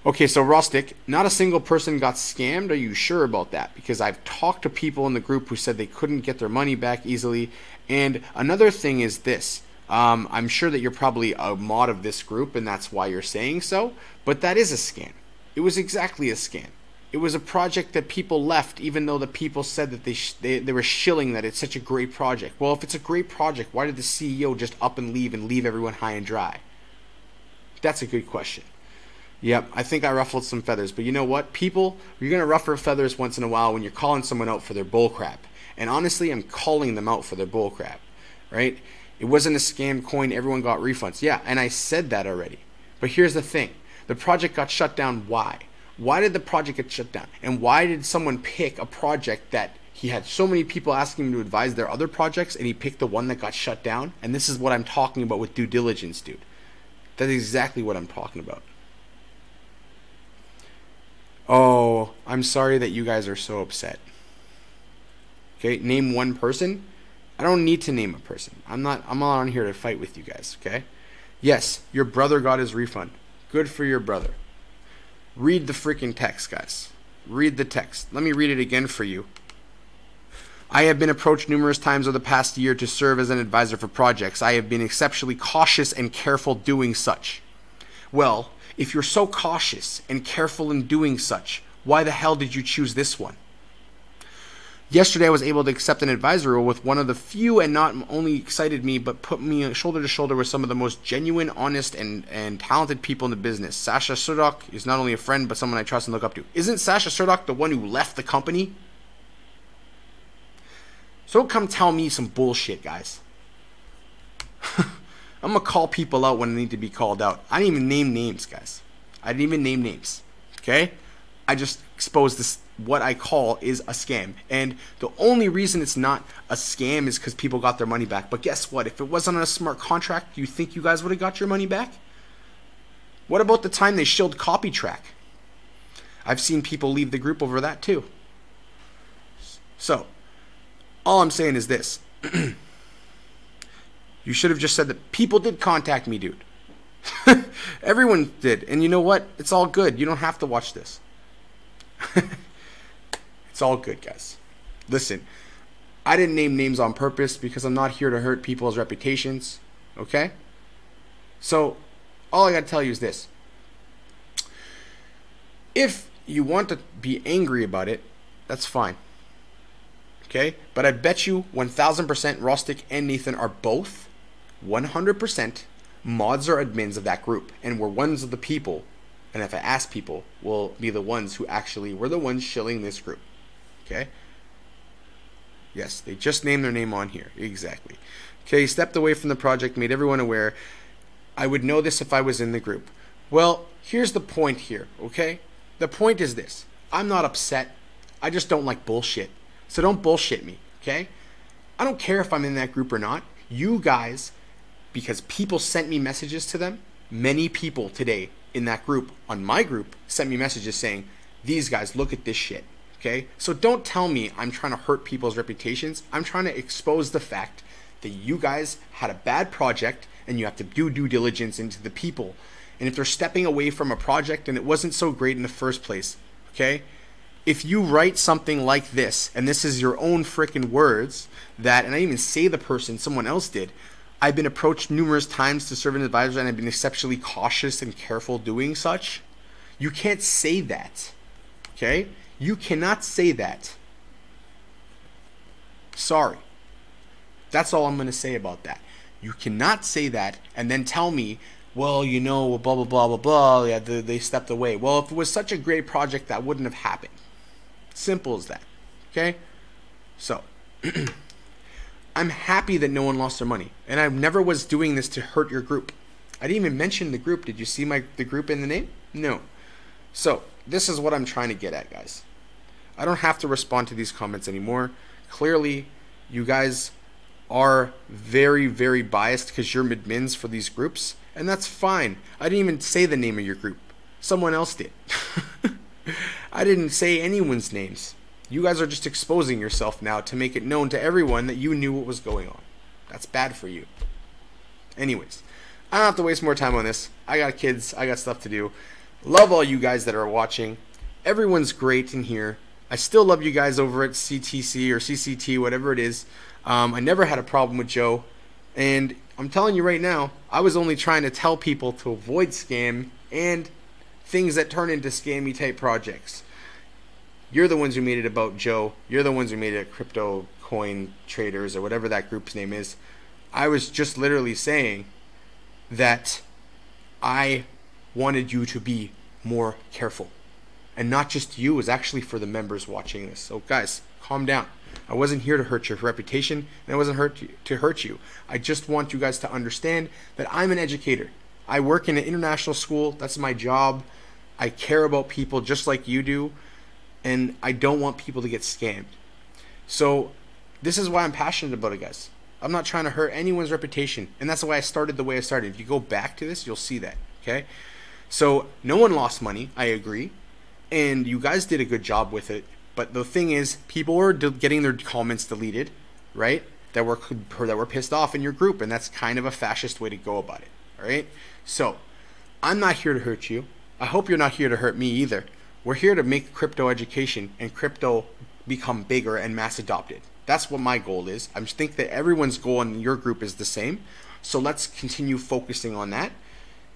Okay, so Rustic, not a single person got scammed. Are you sure about that? Because I've talked to people in the group who said they couldn't get their money back easily. And another thing is this. I'm sure that you're probably a mod of this group, and that's why you're saying so. But that is a scam. It was exactly a scam. It was a project that people left, even though the people said that they were shilling that it's such a great project. Well, if it's a great project, why did the CEO just up and leave everyone high and dry? That's a good question. Yep, I think I ruffled some feathers. But you know what? People, you're going to ruffle feathers once in a while when you're calling someone out for their bullcrap. And honestly, I'm calling them out for their bullcrap. Right? It wasn't a scam coin. Everyone got refunds. Yeah, and I said that already. But here's the thing. The project got shut down. Why? Why did the project get shut down? And why did someone pick a project that he had so many people asking him to advise their other projects, and he picked the one that got shut down? And this is what I'm talking about with due diligence, dude. That's exactly what I'm talking about. Oh, I'm sorry that you guys are so upset. Okay, name one person. I don't need to name a person. I'm not on here to fight with you guys, okay? Yes, your brother got his refund. Good for your brother. Read the freaking text, guys. Read the text. Let me read it again for you. I have been approached numerous times over the past year to serve as an advisor for projects. I have been exceptionally cautious and careful doing such. Well, if you're so cautious and careful in doing such, why the hell did you choose this one? Yesterday I was able to accept an advisor role with one of the few, and not only excited me, but put me shoulder to shoulder with some of the most genuine, honest, and talented people in the business. Sasha Surdok is not only a friend, but someone I trust and look up to. Isn't Sasha Surdok the one who left the company? So don't come tell me some bullshit, guys. I'm going to call people out when they need to be called out. I didn't even name names, guys. I didn't even name names. Okay? I just exposed this. What I call is a scam. And the only reason it's not a scam is because people got their money back. But guess what? If it wasn't on a smart contract, do you think you guys would have got your money back? What about the time they shilled CopyTrack? I've seen people leave the group over that too. So, all I'm saying is this. You should have just said that people did contact me, dude. Everyone did. And you know what? It's all good. You don't have to watch this. It's all good, guys. Listen, I didn't name names on purpose because I'm not here to hurt people's reputations. Okay? So, all I got to tell you is this. If you want to be angry about it, that's fine. Okay? But I bet you 1000% Rustic and Nathan are both 100% mods or admins of that group, and we're ones of the people, and if I ask people, will be the ones who actually were the ones shilling this group. Okay? Yes, they just named their name on here. Exactly. Okay, stepped away from the project, made everyone aware. I would know this if I was in the group. Well, here's the point here, okay? The point is this. I'm not upset. I just don't like bullshit. So don't bullshit me, okay? I don't care if I'm in that group or not. You guys, because people sent me messages to them, many people today in that group, on my group, sent me messages saying, these guys, look at this shit. Okay? So don't tell me I'm trying to hurt people's reputations. I'm trying to expose the fact that you guys had a bad project and you have to do due diligence into the people. And if they're stepping away from a project and it wasn't so great in the first place, okay? If you write something like this, and this is your own freaking words, that, and I didn't even say the person, someone else did, I've been approached numerous times to serve as an advisor and I've been exceptionally cautious and careful doing such. You can't say that, okay? You cannot say that. Sorry. That's all I'm going to say about that. You cannot say that and then tell me, well, you know, blah, blah, blah, blah, blah, yeah, they stepped away. Well, if it was such a great project, that wouldn't have happened. Simple as that, okay? So, I'm happy that no one lost their money. And I never was doing this to hurt your group. I didn't even mention the group. Did you see the group in the name? No. So, this is what I'm trying to get at, guys. I don't have to respond to these comments anymore. Clearly, you guys are very, very biased because you're admins for these groups. And that's fine. I didn't even say the name of your group. Someone else did. I didn't say anyone's names. You guys are just exposing yourself now to make it known to everyone that you knew what was going on. That's bad for you. Anyways, I don't have to waste more time on this. I got kids. I got stuff to do. Love all you guys that are watching. Everyone's great in here. I still love you guys over at CTC or CCT, whatever it is. I never had a problem with Joe. And I'm telling you right now, I was only trying to tell people to avoid scam and things that turn into scammy type projects. You're the ones who made it about Joe. You're the ones who made it crypto coin traders or whatever that group's name is. I was just literally saying that I wanted you to be more careful. And not just you, it was actually for the members watching this. So guys, calm down. I wasn't here to hurt your reputation, and I wasn't to hurt you. I just want you guys to understand that I'm an educator. I work in an international school. That's my job. I care about people just like you do, and I don't want people to get scammed. So this is why I'm passionate about it, guys. I'm not trying to hurt anyone's reputation, and that's why I started the way I started. If you go back to this, you'll see that, okay? So no one lost money, I agree, and you guys did a good job with it. But the thing is, people were getting their comments deleted, right? That were pissed off in your group, and that's kind of a fascist way to go about it, all right? So, I'm not here to hurt you. I hope you're not here to hurt me either. We're here to make crypto education and crypto become bigger and mass adopted. That's what my goal is. I just think that everyone's goal in your group is the same. So let's continue focusing on that.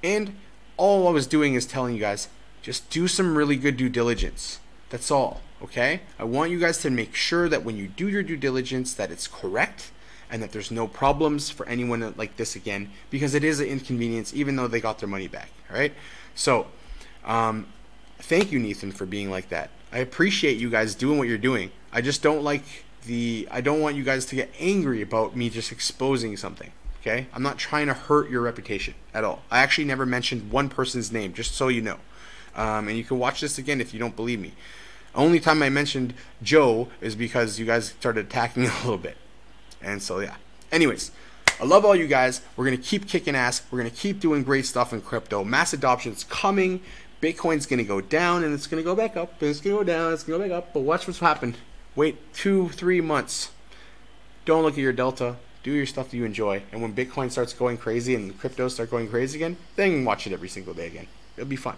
And all I was doing is telling you guys, just do some really good due diligence. That's all. Okay? I want you guys to make sure that when you do your due diligence that it's correct and that there's no problems for anyone like this again, because it is an inconvenience even though they got their money back. All right? So, thank you, Nathan, for being like that. I appreciate you guys doing what you're doing. I just don't I don't want you guys to get angry about me just exposing something. Okay? I'm not trying to hurt your reputation at all. I actually never mentioned one person's name, just so you know. And you can watch this again if you don't believe me. Only time I mentioned Joe is because you guys started attacking me a little bit. And so, yeah. Anyways, I love all you guys. We're going to keep kicking ass. We're going to keep doing great stuff in crypto. Mass adoption's coming. Bitcoin's going to go down, and it's going to go back up. And it's going to go down. It's going to go back up. But watch what's happened. Wait 2-3 months. Don't look at your delta. Do your stuff that you enjoy. And when Bitcoin starts going crazy and crypto start going crazy again, then watch it every single day again. It'll be fun.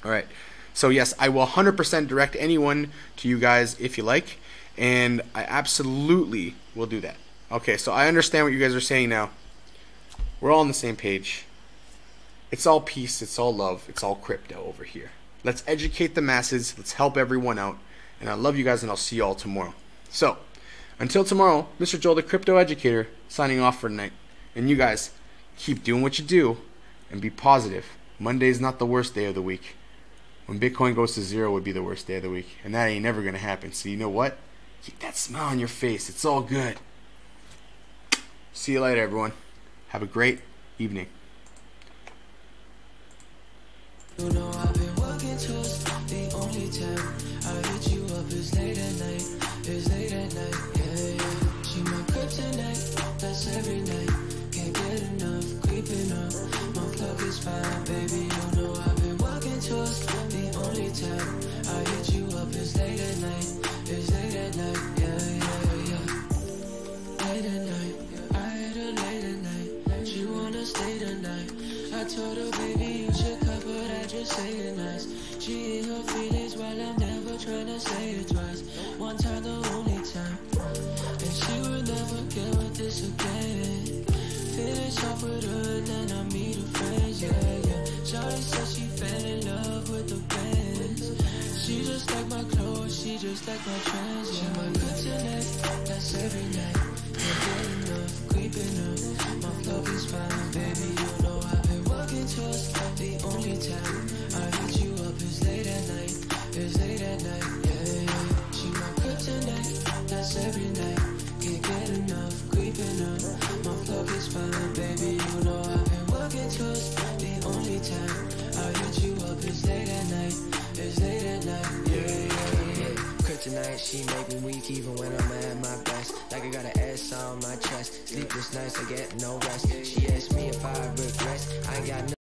All right. So yes, I will 100% direct anyone to you guys if you like, and I absolutely will do that. Okay, so I understand what you guys are saying now. We're all on the same page. It's all peace, it's all love, it's all crypto over here. Let's educate the masses, let's help everyone out, and I love you guys, and I'll see you all tomorrow. So, until tomorrow, Mr. Joel, the Crypto Educator, signing off for tonight. And you guys, keep doing what you do, and be positive. Monday's not the worst day of the week. When Bitcoin goes to zero would be the worst day of the week. And that ain't never going to happen. So you know what? Keep that smile on your face. It's all good. See you later, everyone. Have a great evening.
You know I've been working to stop the only time I hit you up is late at night. It's late at night, yeah, yeah. She my kryptonite, that's every nice. She in her feelings while I'm never trying to say it twice. One time, the only time. And she would never get with this again. Finish off with her and then I meet her friends, yeah, yeah. Shawty said she fell in love with the bands. She just like my clothes, she just like my trends, yeah. She my kryptonite, that's every night. Can't get enough, creeping up. My flow is fine, baby, you know I've been working towards the only time I hit you up is late at night, it's late at night, yeah, yeah. She my kryptonite, that's every night. Can't get enough, creeping up. My flow is fine, baby, you know I've been working towards the only time I hit you up is late at night, it's late at night, yeah, yeah, yeah. Kryptonite, she make me weak even when I'm at my best. Like I got an S on my chest. Sleepless nights, I get no rest. She asked me if I regret. I ain't got no